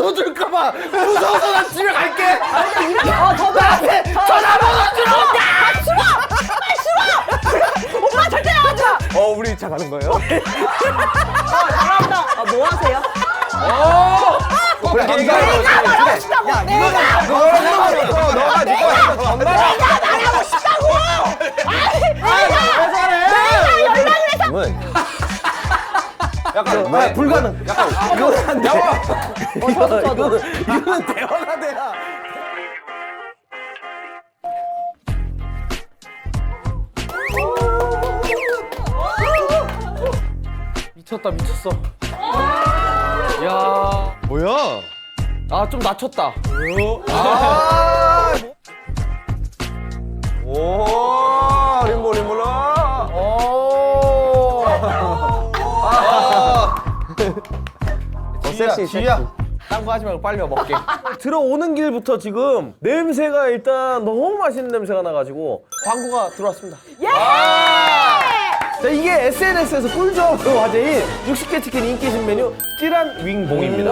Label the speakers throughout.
Speaker 1: 넣어줄까봐 무서워서 나 집에 갈게.
Speaker 2: 저한테
Speaker 1: 전화번호 주라.
Speaker 2: 오빠 절대 나가지 마.
Speaker 1: 우리 차 가는 거예요?
Speaker 2: 잘한다. 뭐 하세요?
Speaker 1: 그렇게
Speaker 2: 내가 말하고 싶다고. 내가 말하고 싶다고.
Speaker 1: 약간 불가능. 약간 이거는 안 돼. 이거는 대화가 돼야. 미쳤어. 야,
Speaker 3: 뭐야?
Speaker 1: 좀 낮췄다.
Speaker 3: 오, 림몰라.
Speaker 1: 지희야. 딴 거 하지 말고 빨리 먹게. 들어오는 길부터 지금 냄새가 일단 너무 맛있는 냄새가 나가지고 광고가 들어왔습니다. 자, 이게 SNS에서 꿀조합으로 화제인 60개 치킨 인기 신메뉴 찌란 윙봉입니다. 찌란.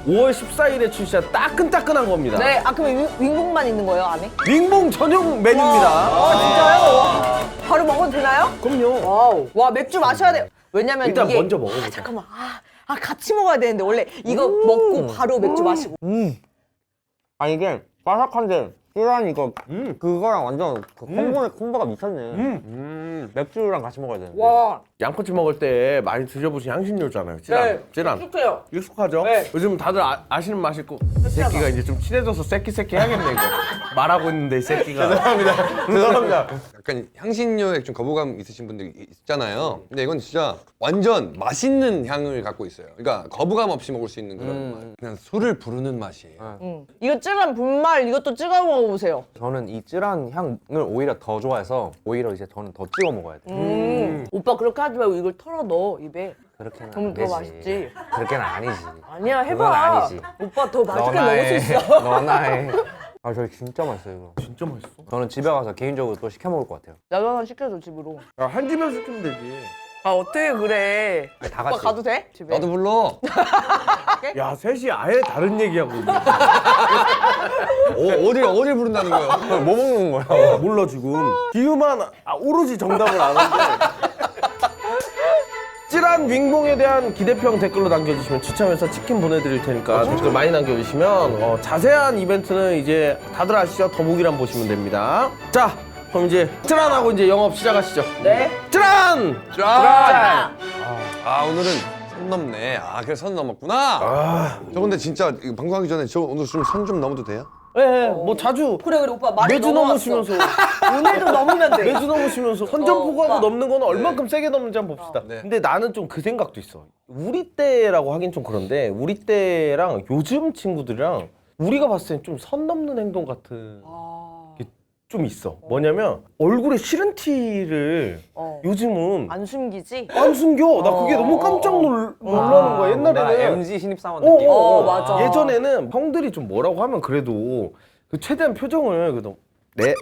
Speaker 1: 5월 14일에 출시한 따끈따끈한 겁니다.
Speaker 2: 네, 그럼 윙봉만 있는 거예요, 안에?
Speaker 1: 윙봉 전용 메뉴입니다.
Speaker 2: 진짜요? 바로 먹어도 되나요?
Speaker 1: 그럼요.
Speaker 2: 와우. 와, 맥주 마셔야 돼요. 왜냐면
Speaker 1: 일단
Speaker 2: 이게
Speaker 1: 먼저 먹어보자.
Speaker 2: 잠깐만. 같이 먹어야 되는데 원래 이거 먹고 바로 맥주 마시고.
Speaker 3: 아니 이게 바삭한데 찌란 이거 그거랑 완전 그 콤보가 미쳤네. 맥주랑 같이 먹어야 되는데.
Speaker 2: 와.
Speaker 1: 양꼬치 먹을 때 많이 드셔보신 향신료잖아요. 찌란.
Speaker 2: 네.
Speaker 1: 찌란.
Speaker 2: 익숙해요.
Speaker 1: 익숙하죠?
Speaker 2: 네.
Speaker 1: 요즘 다들 아시는 맛있고 이 새끼가 이제 좀 친해져서 새끼 해야겠네 이거. 말하고 있는데 이 새끼가.
Speaker 3: 죄송합니다.
Speaker 4: 약간 향신료에 좀 거부감 있으신 분들이 있잖아요. 근데 이건 진짜 완전 맛있는 향을 갖고 있어요. 그러니까 거부감 없이 먹을 수 있는 그런 맛. 그냥 술을 부르는 맛이에요.
Speaker 2: 이거 찌란 분말 이것도 찍어 먹어보세요.
Speaker 5: 저는 이 찌란 향을 오히려 더 좋아해서 오히려 이제 저는 더 찍어 먹어야 돼.
Speaker 2: 오빠 그렇게 하지 말고 이걸 털어 넣어 입에.
Speaker 5: 그렇게는
Speaker 2: 그럼
Speaker 5: 안
Speaker 2: 더
Speaker 5: 되지.
Speaker 2: 맛있지.
Speaker 5: 그렇게는 아니지.
Speaker 2: 아니야, 해봐.
Speaker 5: 그건 아니지.
Speaker 2: 오빠 더 맛있게
Speaker 5: 너나
Speaker 2: 먹을 수
Speaker 5: 해.
Speaker 2: 있어.
Speaker 5: 너나 해. 저희 진짜 맛있어요 이거.
Speaker 1: 진짜 맛있어.
Speaker 5: 저는 집에 가서 개인적으로 또 시켜 먹을 것 같아요.
Speaker 2: 나도 하나 시켜줘 집으로.
Speaker 1: 야, 한 집에서 시키면 되지.
Speaker 2: 어떻게 그래?
Speaker 5: 다
Speaker 2: 오빠
Speaker 5: 같이.
Speaker 2: 가도 돼? 집에.
Speaker 4: 나도 불러.
Speaker 1: 야, 셋이 아예 다른 얘기하고 있네.
Speaker 4: 어딜 부른다는 거예요?
Speaker 5: 뭐 먹는 거야?
Speaker 1: 몰라 지금. 기우만 오로지 정답을 아는데. 찌란 윙봉에 대한 기대평 댓글로 남겨주시면 추첨해서 치킨 보내드릴 테니까 댓글 많이 남겨주시면 자세한 이벤트는 이제 다들 아시죠? 더보기란 보시면 됩니다. 자, 그럼 이제 찌란하고 이제 영업 시작하시죠.
Speaker 2: 네.
Speaker 1: 찌란!
Speaker 2: 자.
Speaker 4: 오늘은 선 넘네. 그래서 선 넘었구나. 저 근데 진짜 이거 방송하기 전에 저 오늘 좀 선 좀 넘어도 돼요?
Speaker 1: 네, 뭐 자주
Speaker 2: 그래 오빠 많이
Speaker 1: 매주
Speaker 2: 넘어왔어.
Speaker 1: 넘으시면서
Speaker 2: 오늘도 넘으면 돼.
Speaker 1: 매주 넘으시면서 선전포고하고
Speaker 2: 오빠.
Speaker 1: 넘는 거는 얼만큼 세게 넘는지 한번 봅시다.
Speaker 4: 네.
Speaker 1: 근데 나는 좀 그 생각도 있어. 우리 때라고 하긴 좀 그런데 우리 때랑 요즘 친구들이랑 우리가 봤을 땐 좀 선 넘는 행동 같은 게 좀 있어. 뭐냐면 얼굴에 싫은 티를 요즘은
Speaker 2: 안 숨기지?
Speaker 1: 안 숨겨. 나 그게 너무 깜짝 놀라는 거야.
Speaker 5: 내가
Speaker 1: 옛날에는
Speaker 5: MZ 신입사원 느낌.
Speaker 2: 맞아.
Speaker 1: 예전에는 형들이 좀 뭐라고 하면 그래도 그 최대한 표정을 그래도 네?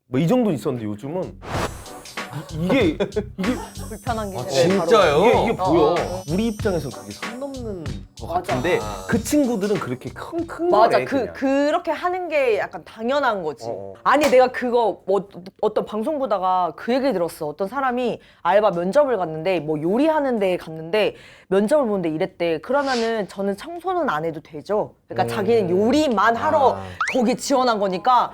Speaker 1: 뭐 이 정도 있었는데 요즘은 이게
Speaker 2: 불편한 게
Speaker 4: 진짜요?
Speaker 1: 이게 보여. 우리 입장에서 그게 선 넘는 것 같은데 그 친구들은 그렇게 큰
Speaker 2: 맞아.
Speaker 1: 거래, 그냥.
Speaker 2: 그렇게 하는 게 약간 당연한 거지. 아니 내가 그거 어떤 방송 보다가 그 얘기 들었어. 어떤 사람이 알바 면접을 갔는데 뭐 요리하는 데 갔는데 면접을 보는데 이랬대. 그러면은 저는 청소는 안 해도 되죠. 그러니까 자기는 요리만 하러 거기 지원한 거니까.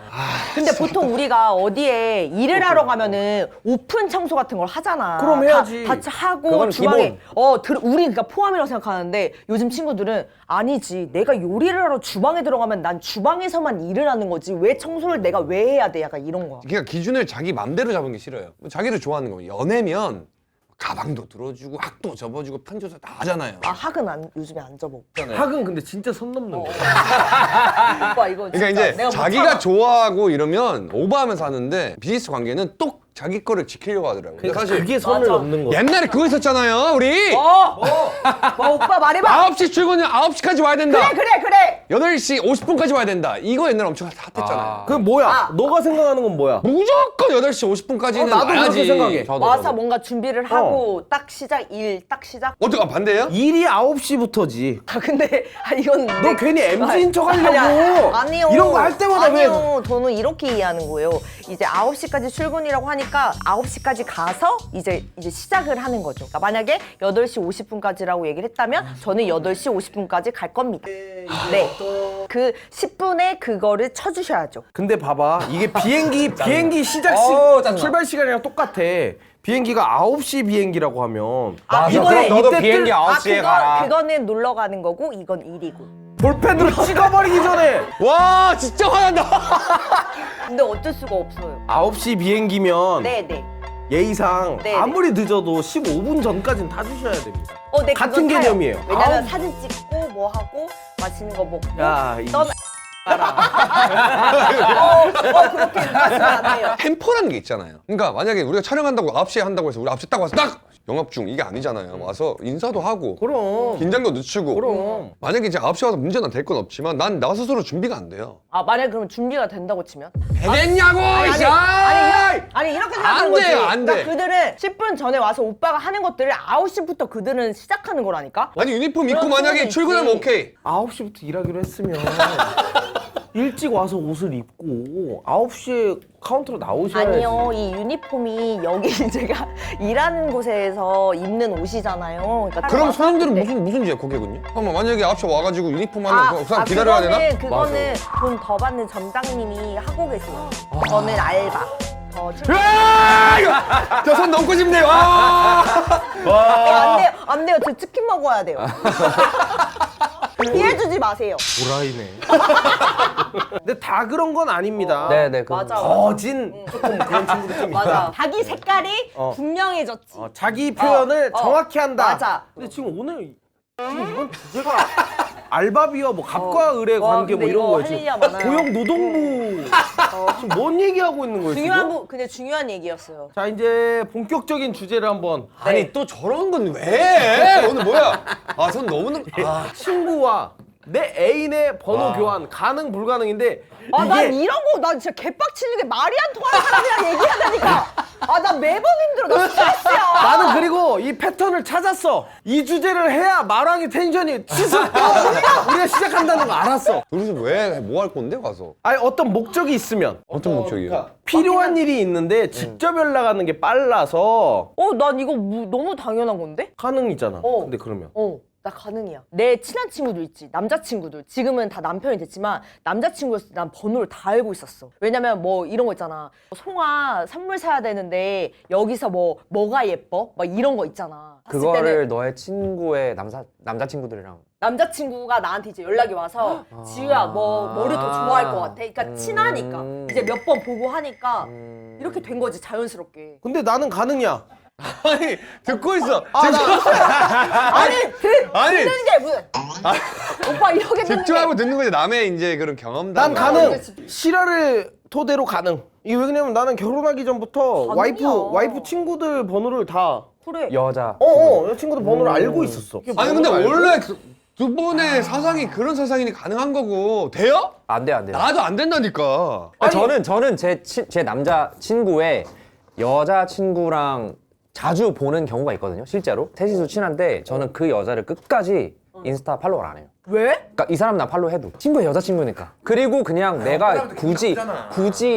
Speaker 2: 근데 보통 우리가 어디에 일을 하러 가면은 오픈 청소 같은 걸 하잖아.
Speaker 1: 그럼 해야지.
Speaker 2: 같이 하고
Speaker 5: 그건
Speaker 2: 주방에 우리 그러니까 포함이라고 생각하는데 요즘 친구들은 아니지. 내가 요리를 하러 주방에 들어가면 난 주방에서만 일을 하는 거지. 왜 청소를 내가 왜 해야 돼? 약간 이런 거야.
Speaker 4: 그러니까 기준을 자기 맘대로 잡은 게 싫어요. 자기를 좋아하는 거. 연애면 가방도 들어주고 학도 접어주고 편지도 다 하잖아요.
Speaker 2: 학은 요즘에 안 접어.
Speaker 1: 학은 근데 진짜 선 넘는 거야.
Speaker 2: 오빠 이거 진짜
Speaker 4: 그러니까 이제
Speaker 2: 내가 못
Speaker 4: 자기가
Speaker 2: 참아.
Speaker 4: 좋아하고 이러면 오버하면서 하는데 비즈니스 관계는 똑 자기 거를 지키려고 하더라고요. 근데
Speaker 1: 그러니까
Speaker 4: 사실
Speaker 1: 그게 선을
Speaker 2: 맞아.
Speaker 1: 넘는 거.
Speaker 4: 옛날에 그거 있었잖아요, 우리.
Speaker 2: 뭐 오빠 말해봐.
Speaker 4: 9시 출근은 9시까지 와야 된다.
Speaker 2: 그래.
Speaker 4: 8시 50분까지 와야 된다. 이거 옛날에 엄청 핫했잖아요.
Speaker 1: 그 뭐야? 너가 생각하는 건 뭐야?
Speaker 4: 무조건 8시 50분까지는
Speaker 1: 나도 그렇게
Speaker 4: 와야지.
Speaker 1: 생각해.
Speaker 2: 와서 뭔가 준비를 하고 딱 시작 일 딱 시작.
Speaker 4: 어떡하 반대예요?
Speaker 1: 일이 9시부터지.
Speaker 2: 근데 이건
Speaker 1: 너 괜히 MZ인 척 하려고.
Speaker 2: 아니요.
Speaker 1: 이런 거 할 때마다
Speaker 2: 아니요. 저는 이렇게 이해하는 거예요. 이제 9시까지 출근이라고 하니까 9시까지 가서 이제 시작을 하는 거죠. 그러니까 만약에 8시 50분까지라고 얘기를 했다면 저는 8시 50분까지 갈 겁니다. 네. 그 10분에 그거를 쳐주셔야죠.
Speaker 1: 근데 봐봐. 이게 비행기 시작
Speaker 5: 짜증나.
Speaker 1: 출발 시간이랑 똑같아. 비행기가 9시 비행기라고 하면
Speaker 5: 맞아.
Speaker 1: 이거는
Speaker 5: 그럼 너도
Speaker 1: 이때
Speaker 5: 비행기 9시에 가라.
Speaker 2: 그거는 놀러 가는 거고 이건 일이고.
Speaker 1: 볼펜으로 찍어버리기 전에
Speaker 4: 와 진짜 화난다.
Speaker 2: 근데 어쩔 수가 없어요.
Speaker 1: 9시 비행기면
Speaker 2: 네네.
Speaker 1: 예의상
Speaker 2: 네네.
Speaker 1: 아무리 늦어도 15분 전까지는 타주셔야 됩니다.
Speaker 2: 네,
Speaker 1: 같은
Speaker 2: 그건 타요.
Speaker 1: 개념이에요.
Speaker 2: 왜냐면 사진 찍고 뭐 하고 맛있는 거 먹고
Speaker 1: 야,
Speaker 2: 떠나. 그렇게 하시면 안 돼요.
Speaker 4: 템포라는 게 있잖아요. 그러니까 만약에 우리가 촬영한다고 9시에 한다고 해서 우리 9시에 딱 와서 딱 영업 중 이게 아니잖아요. 와서 인사도 하고
Speaker 1: 그럼.
Speaker 4: 긴장도 늦추고
Speaker 1: 그럼.
Speaker 4: 만약에 이제 9시에 와서 문제는 될 건 없지만 난 나 스스로 준비가 안 돼요.
Speaker 2: 만약에 그러면 준비가 된다고 치면?
Speaker 4: 되겠냐고!
Speaker 2: 아니 이렇게 생각하는
Speaker 4: 안
Speaker 2: 거지.
Speaker 4: 돼요, 안 돼.
Speaker 2: 그러니까 그들은 10분 전에 와서 오빠가 하는 것들을 9시부터 그들은 시작하는 거라니까?
Speaker 4: 아니 유니폼 입고
Speaker 2: 그런
Speaker 4: 만약에
Speaker 2: 소리
Speaker 4: 출근하면
Speaker 2: 있지.
Speaker 4: 오케이.
Speaker 1: 9시부터 일하기로 했으면 일찍 와서 옷을 입고 9시에 카운터로 나오셔야지.
Speaker 2: 아니요, 이 유니폼이 여기 제가 일하는 곳에서 입는 옷이잖아요. 그러니까
Speaker 4: 그럼 사람들은
Speaker 2: 네.
Speaker 4: 무슨 죄야 고객은요? 잠깐만 만약에 9시에 와가지고 유니폼 하면 그 사람 기다려야 되나?
Speaker 2: 그거는 돈 더 받는 점장님이 하고 계세요. 저는 알바.
Speaker 4: 저 손 넘고 싶네요. 와!
Speaker 2: 안 돼요. 저 치킨 먹어야 돼요. 피해주지 마세요.
Speaker 1: 도라이네. 근데 다 그런 건 아닙니다.
Speaker 5: 네네.
Speaker 2: 맞아.
Speaker 1: 거진 조금 그런 친구들 좀
Speaker 2: 맞아.
Speaker 1: 있다.
Speaker 2: 자기 색깔이 분명해졌지.
Speaker 1: 자기 표현을 정확히 한다.
Speaker 2: 맞아.
Speaker 1: 근데 지금 오늘 이번 주제가 알바비와 뭐 갑과 을의 관계 뭐
Speaker 2: 근데
Speaker 1: 이런
Speaker 2: 이거
Speaker 1: 거예요.
Speaker 2: 할 얘기가
Speaker 1: 지금
Speaker 2: 많아요.
Speaker 1: 고용노동부 지금 뭔 얘기하고 있는 거예요 지금?
Speaker 2: 근데 중요한 얘기였어요.
Speaker 1: 자 이제 본격적인 주제를 한번
Speaker 4: 아니 또 저런 건 왜? 오늘 뭐야? 아 손 너무
Speaker 1: 친구와 내 애인의 번호 교환 가능 불가능인데
Speaker 2: 난 이런 거 나 진짜 개빡치는 게 말이 안 통하는 사람이랑 얘기하다니까. 나 매번 힘들어. 나 스트레스야.
Speaker 1: 나는 그리고 이 패턴을 찾았어. 이 주제를 해야 마랑이 텐션이 치솟. 우리가 시작한다는 거 알았어.
Speaker 4: 둘이서 왜 뭐 할 건데 가서?
Speaker 1: 아니 어떤 목적이 있으면
Speaker 4: 어떤 목적이에요?
Speaker 1: 필요한 일이 있는데 직접 연락하는 게 빨라서
Speaker 2: 난 이거 너무 당연한 건데?
Speaker 1: 가능이잖아.
Speaker 2: 어.
Speaker 1: 근데 그러면
Speaker 2: 나 가능이야. 내 친한 친구들 있지. 남자친구들. 지금은 다 남편이 됐지만 남자친구였을 때 난 번호를 다 알고 있었어. 왜냐면 뭐 이런 거 있잖아. 송아 선물 사야 되는데 여기서 뭐가 예뻐? 막 이런 거 있잖아. 봤을 때는
Speaker 5: 그거를 너의 친구의 남자친구들이랑
Speaker 2: 남자친구가 나한테 이제 연락이 와서 지우야 뭐를 더 좋아할 것 같아. 그러니까 친하니까 이제 몇 번 보고 하니까 이렇게 된 거지 자연스럽게.
Speaker 1: 근데 나는 가능이야.
Speaker 4: 아니 듣고 있어.
Speaker 2: 듣는 게 무슨? 오빠 이렇게 듣는 게.
Speaker 4: 집중하고 듣는 거지 남의 이제 그런 경험담.
Speaker 1: 난 가능. 실화를 토대로 가능. 이게 왜 그러냐면 나는 결혼하기 전부터
Speaker 2: 가능이야.
Speaker 1: 와이프 친구들 번호를 다
Speaker 2: 그래.
Speaker 5: 여자.
Speaker 1: 친구들 번호를 알고 있었어.
Speaker 4: 아니 근데
Speaker 1: 번호를 알고?
Speaker 4: 원래 두 분의 사상이 그런 사상이니 가능한 거고 돼요?
Speaker 5: 안 돼요.
Speaker 4: 나도 안 된다니까.
Speaker 5: 저는 제 남자 친구의 여자 친구랑 자주 보는 경우가 있거든요. 실제로 셋이서 친한데 저는 그 여자를 끝까지 인스타 팔로우를 안 해요.
Speaker 2: 왜?
Speaker 5: 그러니까 이 사람 나 팔로우 해도 친구의 여자친구니까. 그리고 그냥 내가 굳이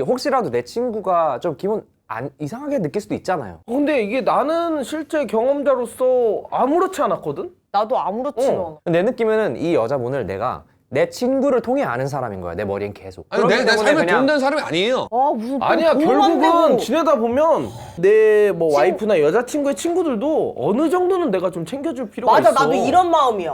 Speaker 5: 혹시라도 내 친구가 좀 기분 안 이상하게 느낄 수도 있잖아요.
Speaker 1: 근데 이게 나는 실제 경험자로서 아무렇지 않았거든?
Speaker 2: 나도 아무렇지도 않아.
Speaker 5: 내 느낌에는 이 여자분을 내가 내 친구를 통해 아는 사람인 거야. 내 머리엔 계속.
Speaker 4: 아니
Speaker 5: 그렇기
Speaker 4: 내
Speaker 5: 때문에
Speaker 4: 삶에 도움되는 사람이 아니에요.
Speaker 2: 무슨
Speaker 1: 아니야
Speaker 2: 돈만
Speaker 1: 결국은
Speaker 2: 되고.
Speaker 1: 지내다 보면 내 뭐 와이프나 여자친구의 친구들도 어느 정도는 내가 좀 챙겨줄 필요가
Speaker 2: 맞아
Speaker 1: 있어.
Speaker 2: 나도 이런 마음이야.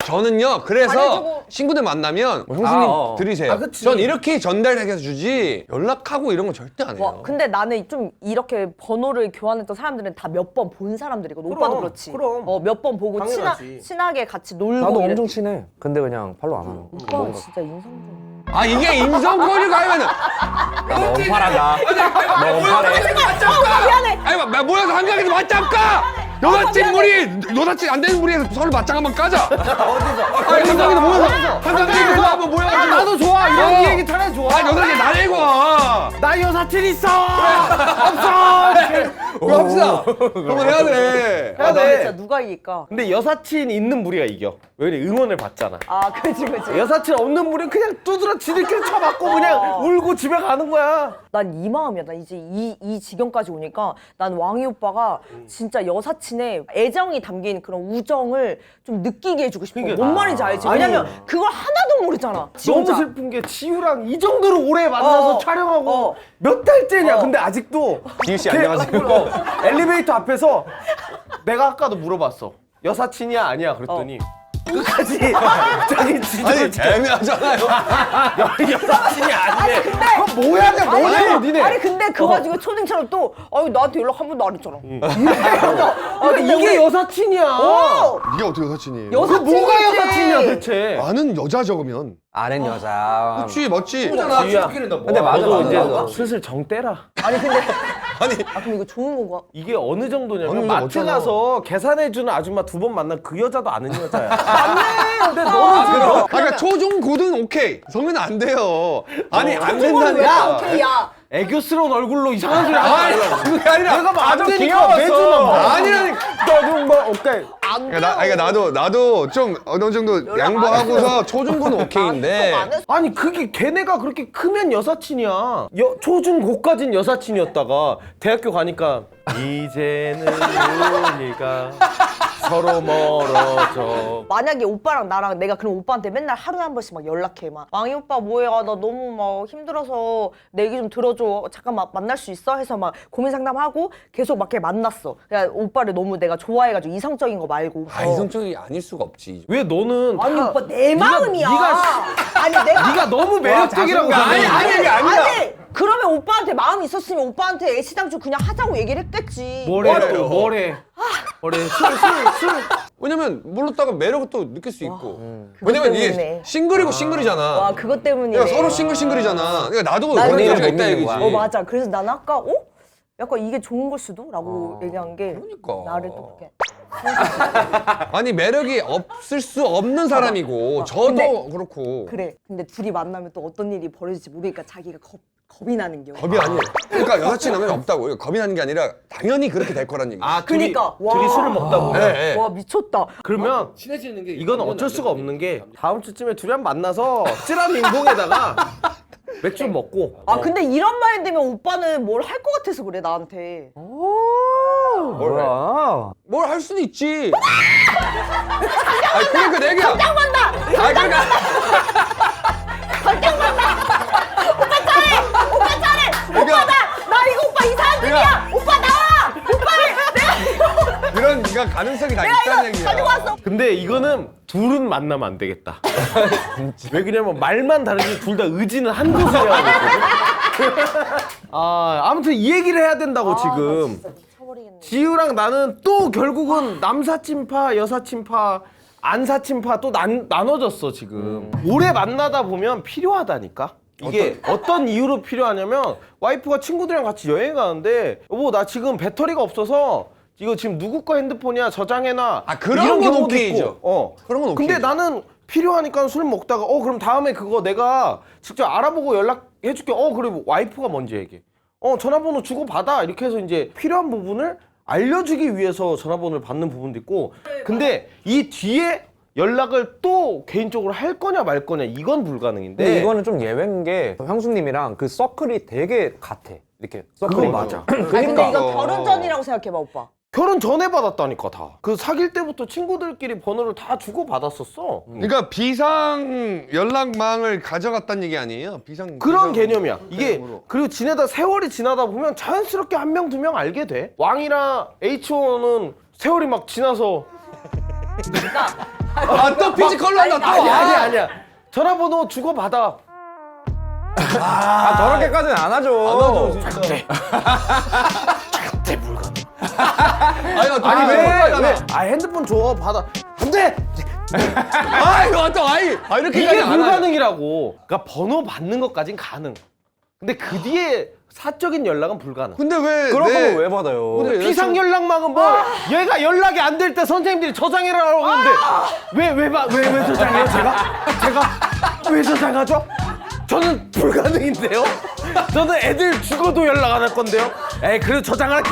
Speaker 4: 저는요 그래서
Speaker 2: 잘해주고.
Speaker 4: 친구들 만나면 형수님 드리세요.
Speaker 1: 그치.
Speaker 4: 전 이렇게 전달해서 주지 연락하고 이런 건 절대 안 해요.
Speaker 2: 와, 근데 나는 좀 이렇게 번호를 교환했던 사람들은 다 몇 번 본 사람들이거든. 오빠도 그렇지.
Speaker 1: 그럼.
Speaker 2: 몇 번 보고
Speaker 1: 당연하지.
Speaker 2: 친하게 같이 놀고
Speaker 5: 나도
Speaker 2: 이랬-
Speaker 5: 엄청 친해. 근데 그냥 팔로우 안 하는 거.
Speaker 2: 오빠는 진짜 인상 좀.
Speaker 4: 아 이게 인성거리 가면은
Speaker 5: 너 원팔한다. 너 원팔해.
Speaker 2: 미안해.
Speaker 4: 아니 모여서 한강에서 맞짱 까! 여사친 안 되는 무리에서 서로 맞짱 한번 까자. 아니 한강에서 모여서 한강에서 한번 모여가지고.
Speaker 1: 나도 좋아. 이런 얘기 차라리 좋아.
Speaker 4: 아 여사친 나 내고 와.
Speaker 1: 나 여사친 있어. 없어.
Speaker 4: 그거 합시다. 그거 해야 돼.
Speaker 1: 해야
Speaker 2: 진짜
Speaker 1: 돼.
Speaker 2: 누가 이길까?
Speaker 1: 근데 여사친 있는 무리가 이겨. 왜냐 응원을 받잖아.
Speaker 2: 아, 그치.
Speaker 1: 여사친 없는 무리는 그냥 두드러 지들끼리 쳐맞고 그냥 울고 집에 가는 거야.
Speaker 2: 난 이 마음이야. 나 이제 이 지경까지 오니까 난 왕이 오빠가 진짜 여사친의 애정이 담긴 그런 우정을 좀 느끼게 해주고 싶어.
Speaker 1: 그러니까-
Speaker 2: 뭔 말인지 알지?
Speaker 1: 아니.
Speaker 2: 왜냐면 그걸 하나도 모르잖아. 지
Speaker 1: 너무
Speaker 2: 혼자.
Speaker 1: 슬픈 게 지우랑 이 정도로 오래 만나서
Speaker 2: 어.
Speaker 1: 촬영하고
Speaker 2: 어.
Speaker 1: 몇 달째냐.
Speaker 2: 어.
Speaker 1: 근데 아직도
Speaker 5: 지우 씨
Speaker 1: 걔-
Speaker 5: 안녕하세요.
Speaker 1: 엘리베이터 앞에서 내가 아까도 물어봤어. 여사친이야 아니야 그랬더니 끝까지 자기 지도를 지켜.
Speaker 4: 애매하잖아요.
Speaker 1: 여사친이 아니네. 그건 뭐야 그냥 뭐냐고 니네.
Speaker 2: 아니 근데 그거 가지고 초딩처럼 또 아유 나한테 연락 한 번도 안 했잖아.
Speaker 1: 그러니까 이게 여사친이야.
Speaker 4: 이게 어떻게 여사친이에요?
Speaker 1: 그 뭐가 여사친이야 대체.
Speaker 4: 아는 여자 적으면.
Speaker 5: 아는 여자.
Speaker 4: 그치 맞지.
Speaker 1: 지우야.
Speaker 5: 근데 맞아,
Speaker 1: 너도
Speaker 5: 맞아,
Speaker 1: 이제
Speaker 5: 맞아.
Speaker 1: 슬슬 정 떼라.
Speaker 2: 아니 근데
Speaker 4: 아니
Speaker 2: 아 그럼 이거 좋은 건가?
Speaker 1: 이게 어느 정도냐면
Speaker 4: 어느 정도
Speaker 1: 마트
Speaker 4: 없잖아.
Speaker 1: 가서 계산해주는 아줌마 2번 만난 그 여자도 아는 여자야. 맞네. 근데 너는 지금
Speaker 4: 아, 그러니까 초중 고등 오케이 성인 안 돼요. 아니 안
Speaker 2: 야
Speaker 4: 된다니까.
Speaker 2: 오케이야.
Speaker 1: 애교스러운 얼굴로 이상한 소리 하지
Speaker 4: 아니
Speaker 1: 말라고.
Speaker 4: 그게 아니라
Speaker 1: 내가 뭐 안 되니까
Speaker 5: 귀여웠어.
Speaker 1: 매주는 뭐.
Speaker 4: 아니라니.
Speaker 1: 너는 뭐 오케이.
Speaker 2: 안 돼.
Speaker 4: 그러니까 나도 좀 어느 정도 양보하고서 초중고는 오케이인데.
Speaker 1: 아니 그게 걔네가 그렇게 크면 여사친이야. 초중고까진 여사친이었다가 대학교 가니까 이제는 우리가 서로 멀어져.
Speaker 2: 만약에 오빠랑 나랑 내가 그럼 오빠한테 맨날 하루에 한 번씩 막 연락해 막 왕이 오빠 뭐야 나 너무 막 힘들어서 내 얘기 좀 들어줘 잠깐 만날 수 있어 해서 막 고민 상담하고 계속 막 걔 만났어. 그냥 오빠를 너무 내가 좋아해가지고 이성적인 거 말고.
Speaker 4: 아 이성적이 아닐 수가 없지.
Speaker 1: 왜 너는
Speaker 2: 아니
Speaker 1: 다-
Speaker 2: 오빠 내 마음이야.
Speaker 1: 네가
Speaker 2: 아니 내가
Speaker 1: 네가 너무 매력적이라고
Speaker 4: 자신감.
Speaker 1: 생각해.
Speaker 4: 아니, 이게 아니라.
Speaker 2: 아니 그러면 오빠한테 마음이 있었으면 오빠한테 애시당초 그냥 하자고 얘기를 했겠지.
Speaker 1: 뭐래
Speaker 4: 뭐래요?
Speaker 1: 또 뭐래. 뭐래 술.
Speaker 4: 왜냐면 몰랐다가 매력을 또 느낄 수 있고. 왜냐면 이게
Speaker 2: 때문이네.
Speaker 4: 싱글이고 싱글이잖아.
Speaker 2: 와 그것 때문이네.
Speaker 4: 그러니까 서로 싱글이잖아. 그러니까 나도
Speaker 2: 나는
Speaker 4: 그런 여자가
Speaker 5: 못
Speaker 4: 있다
Speaker 5: 믿는
Speaker 4: 얘기지.
Speaker 5: 거야.
Speaker 2: 맞아. 그래서 난 아까 약간 이게 좋은 걸 수도? 라고 얘기한 게
Speaker 4: 그러니까.
Speaker 2: 나를 또 그렇게
Speaker 4: 아니 매력이 없을 수 없는 사람이고 저도
Speaker 2: 근데-
Speaker 4: 그렇고.
Speaker 2: 그래. 근데 둘이 만나면 또 어떤 일이 벌어질지 모르니까 자기가 겁이 나는 겨.
Speaker 4: 겁이 아니에요. 그러니까 여사친 남자는 없다고. 이거 겁이 나는 게 아니라 당연히 그렇게 될 거란 얘기.
Speaker 1: 아
Speaker 2: 그러니까.
Speaker 1: 둘이
Speaker 2: 와.
Speaker 1: 술을 먹다 보면
Speaker 4: 네, 네.
Speaker 2: 와 미쳤다.
Speaker 1: 그러면
Speaker 6: 친해지는 게
Speaker 1: 이건 어쩔 수가 없는 게 다음 주쯤에 둘이 한번 만나서 찌란 인공에다가 맥주 먹고
Speaker 2: 아 근데 이런 마인드면 오빠는 뭘 할 것 같아서 그래 나한테.
Speaker 5: 뭐야?
Speaker 4: 뭘 할 수는 있지. 아니 그러니까 내 얘기야.
Speaker 2: 당장 만나.
Speaker 4: 아니 그러니까
Speaker 2: 오빠 잘해.
Speaker 4: 그러니까
Speaker 2: 나 이거 오빠 이상한
Speaker 4: 그러니까
Speaker 2: 일이야. 오빠 나와. 오빠를
Speaker 4: 그런 그러니까 가능성이 다 있다는 얘기야.
Speaker 2: 가지고 왔어.
Speaker 1: 근데 이거는 둘은 만나면 안 되겠다. 왜 그러냐면 말만 다르지 둘 다 의지는 한 곳에 해야 되거든. 아무튼 이 얘기를 해야 된다고 지금.
Speaker 2: 진짜 미쳐버리겠네.
Speaker 1: 지우랑 나는 또 결국은 남사친파, 여사친파, 안사친파 또 나눠졌어 지금. 오래 만나다 보면 필요하다니까. 이게 어떤 이유로 필요하냐면 와이프가 친구들이랑 같이 여행 가는데 여보 나 지금 배터리가 없어서 이거 지금 누구 거 핸드폰이야 저장해놔.
Speaker 4: 아, 그런
Speaker 1: 이런
Speaker 4: 건
Speaker 1: 경우도
Speaker 4: 오케이죠.
Speaker 1: 있고.
Speaker 4: 그런 건 오케이.
Speaker 1: 근데 나는 필요하니까 술 먹다가 그럼 다음에 그거 내가 직접 알아보고 연락해줄게. 그래 와이프가 먼저 얘기해. 전화번호 주고 받아 이렇게 해서 이제 필요한 부분을 알려주기 위해서 전화번호를 받는 부분도 있고. 근데 이 뒤에 연락을 또 개인적으로 할 거냐 말 거냐 이건 불가능인데.
Speaker 5: 근데 이거는 좀 예외인 게 형수님이랑 그 서클이 되게 같아. 이렇게 서클이
Speaker 1: 그건 맞아.
Speaker 2: 아니 근데
Speaker 5: 그러니까
Speaker 2: 이거 결혼 전이라고 생각해봐 오빠.
Speaker 1: 결혼 전에 받았다니까 다. 그 사귈 때부터 친구들끼리 번호를 다 주고 받았었어.
Speaker 4: 그러니까 비상 연락망을 가져갔다는 얘기 아니에요?
Speaker 1: 그런
Speaker 4: 비상
Speaker 1: 개념이야. 이게
Speaker 4: 개념으로.
Speaker 1: 그리고 세월이 지나다 보면 자연스럽게 한 명 두 명 알게 돼. 왕이랑 H1은 세월이 막 지나서
Speaker 4: 또 피지컬로 한다 또.
Speaker 1: 아니야. 전화번호 주고 받아.
Speaker 5: 저렇게까지는 안 하죠.
Speaker 4: 안 하죠 진짜.
Speaker 1: 불가능.
Speaker 4: 아니
Speaker 1: 아니
Speaker 4: 왜?
Speaker 1: 왜? 핸드폰 줘 받아. 안 돼.
Speaker 4: 아 이거 어떤 이렇게
Speaker 1: 이게 불가능이라고. 그러니까 번호 받는 것까진 가능. 근데 그 뒤에 사적인 연락은 불가능.
Speaker 4: 근데 왜
Speaker 5: 그런
Speaker 4: 내-
Speaker 5: 거는 왜 받아요?
Speaker 4: 근데
Speaker 1: 비상 연락망은 뭐 얘가 연락이 안 될 때 선생님들이 저장해라고 하는데 왜 저장해요? 제가 왜 저장하죠? 저는 불가능인데요. 저는 애들 죽어도 연락 안 할 건데요. 에이 그래도 저장할.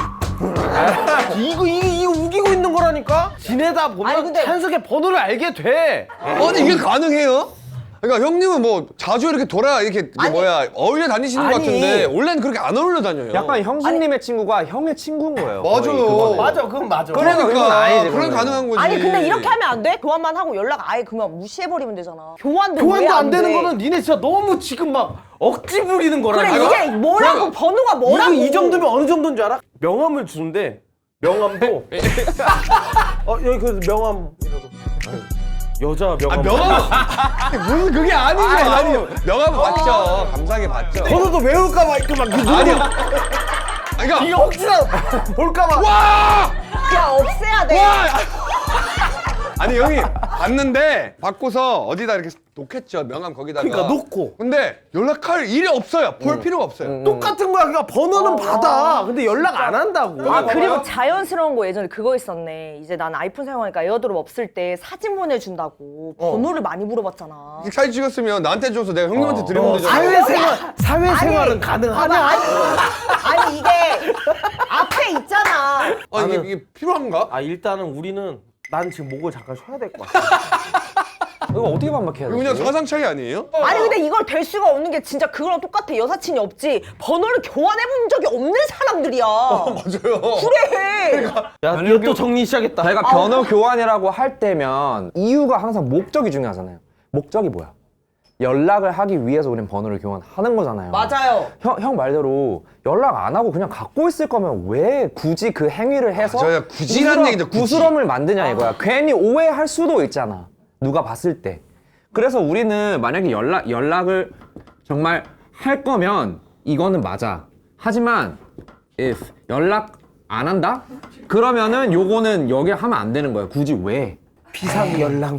Speaker 1: 이거 우기고 있는 거라니까. 지내다 보면
Speaker 2: 아니, 근데-
Speaker 1: 찬석의 번호를 알게 돼.
Speaker 4: 아니 이게 가능해요? 그러니까 형님은 뭐 자주 이렇게 이게 어울려 다니시는 것
Speaker 1: 아니.
Speaker 4: 같은데 원래는 그렇게 안 어울려 다녀요.
Speaker 5: 약간 형수님의 친구가 형의 친구인 거예요.
Speaker 4: 맞아요.
Speaker 5: 거의 그거는.
Speaker 1: 맞아, 그건 맞아.
Speaker 5: 그러니까 그건 아니지,
Speaker 4: 그런
Speaker 5: 그거는.
Speaker 4: 가능한 거지.
Speaker 2: 아니 근데 이렇게 하면 안 돼? 교환만 하고 연락 아예 그냥 무시해버리면 되잖아. 교환도 왜
Speaker 1: 교환도 안
Speaker 2: 안
Speaker 1: 되는
Speaker 2: 돼?
Speaker 1: 거는 니네 진짜 너무 지금 막 억지 부리는
Speaker 2: 그래
Speaker 1: 거라니까.
Speaker 2: 이게 뭐라고 번호가 뭐라고?
Speaker 1: 이 정도면 어느 정도인 줄 알아? 명함을 주는데 명함도 여기 그 명함 여자 명함
Speaker 4: 명함 무슨 그게 아니죠. 명함 맞죠. 감사하게 받죠.
Speaker 1: 번호도 외울까봐 이렇게 막
Speaker 4: 아니요. 그러니까
Speaker 1: 이게 혹시나 볼까봐
Speaker 4: 와!
Speaker 2: 야 없애야 돼.
Speaker 4: 와! 아니 형이 봤는데 받고서 어디다 이렇게 놓겠죠. 명함 거기다가.
Speaker 1: 그러니까 놓고
Speaker 4: 근데 연락할 일이 없어요. 볼 필요가 없어요.
Speaker 1: 똑같은 거야. 그러니까 번호는 받아. 근데 연락 안 한다고.
Speaker 2: 아 그리고 자연스러운 거 예전에 그거 있었네. 이제 난 아이폰 사용하니까 에어드롭 없을 때 사진 보내준다고 번호를 많이 물어봤잖아.
Speaker 4: 사진 찍었으면 나한테 줘서 내가 형님한테 드리면 되잖아.
Speaker 1: 사회생활은 가능하냐?
Speaker 2: 아니 이게 앞에 있잖아.
Speaker 4: 아 이게 필요한가?
Speaker 1: 아 일단은 우리는 난 지금 목을 잠깐 쉬어야 될 것 같아.
Speaker 5: 이거 어떻게 반박해야
Speaker 4: 이거
Speaker 5: 돼?
Speaker 4: 그냥 사상 차이 아니에요?
Speaker 2: 아니 근데 이걸 될 수가 없는 게 진짜 그거랑 똑같아. 여사친이 없지. 번호를 교환해 본 적이 없는 사람들이야.
Speaker 4: 맞아요.
Speaker 2: 그래.
Speaker 1: 야, 이거 또 정리 시작했다.
Speaker 5: 저희가 번호 교환이라고 할 때면 이유가 항상 목적이 중요하잖아요. 목적이 뭐야? 연락을 하기 위해서 우린 번호를 교환하는 거잖아요.
Speaker 2: 맞아요.
Speaker 5: 형 말대로 연락 안 하고 그냥 갖고 있을 거면 왜 굳이 그 행위를 해서
Speaker 4: 맞아요. 굳이라는 얘기죠, 굳이.
Speaker 5: 구스럼을 만드냐 이거야. 괜히 오해할 수도 있잖아. 누가 봤을 때. 그래서 우리는 만약에 연락을 정말 할 거면 이거는 맞아. 하지만 if 연락 안 한다? 그러면은 요거는 여기 하면 안 되는 거야. 굳이 왜?
Speaker 1: 비상 연락.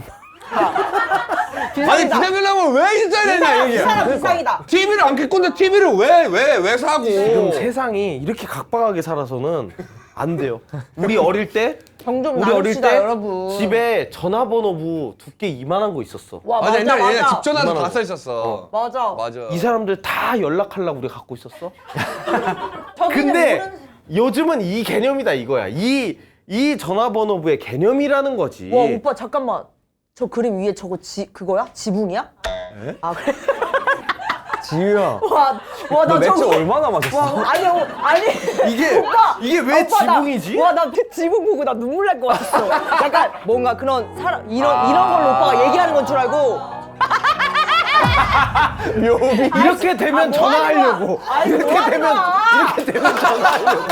Speaker 4: 아니 비상 연락을 왜 있어야 되냐 이게.
Speaker 2: 비상이다.
Speaker 4: TV를 안 켰건데 TV를 왜 사고?
Speaker 1: 지금 세상이 이렇게 각박하게 살아서는 안 돼요. 우리 어릴 때
Speaker 2: 정 좀
Speaker 1: 우리 어릴
Speaker 2: 나눕시다
Speaker 1: 때
Speaker 2: 여러분.
Speaker 1: 집에 전화번호부 두께 이만한 거 있었어.
Speaker 2: 와
Speaker 4: 맞아,
Speaker 2: 맞아
Speaker 4: 옛날에 얘네
Speaker 2: 맞아.
Speaker 4: 집 전화도 다
Speaker 1: 이만하고.
Speaker 4: 써 있었어.
Speaker 2: 맞아.
Speaker 4: 맞아.
Speaker 1: 이 사람들 다 연락하려고 우리가 갖고 있었어?
Speaker 2: 저기는
Speaker 1: 근데
Speaker 2: 모르는-
Speaker 1: 요즘은 이 개념이다 이거야. 이 전화번호부의 개념이라는 거지.
Speaker 2: 와 오빠 잠깐만. 저 그림 위에 저거 그거야? 지붕이야? 아 그래?
Speaker 5: 지유야.
Speaker 2: 와나
Speaker 5: 너 맥주
Speaker 2: 저거
Speaker 5: 얼마나 마셨어?
Speaker 2: 와 아니
Speaker 1: 이게 왜
Speaker 2: 오빠,
Speaker 1: 지붕이지?
Speaker 2: 와나 지붕 보고 나 눈물 날 것 같았어. 약간 뭔가 그런 사람 이런 걸로 오빠가 얘기하는 건 줄 알고.
Speaker 1: 이렇게 되면
Speaker 2: 뭐
Speaker 1: 전화하려고.
Speaker 2: 아니,
Speaker 1: 이렇게
Speaker 2: 뭐 하는
Speaker 1: 되면
Speaker 2: 거야?
Speaker 1: 이렇게 되면 전화하려고.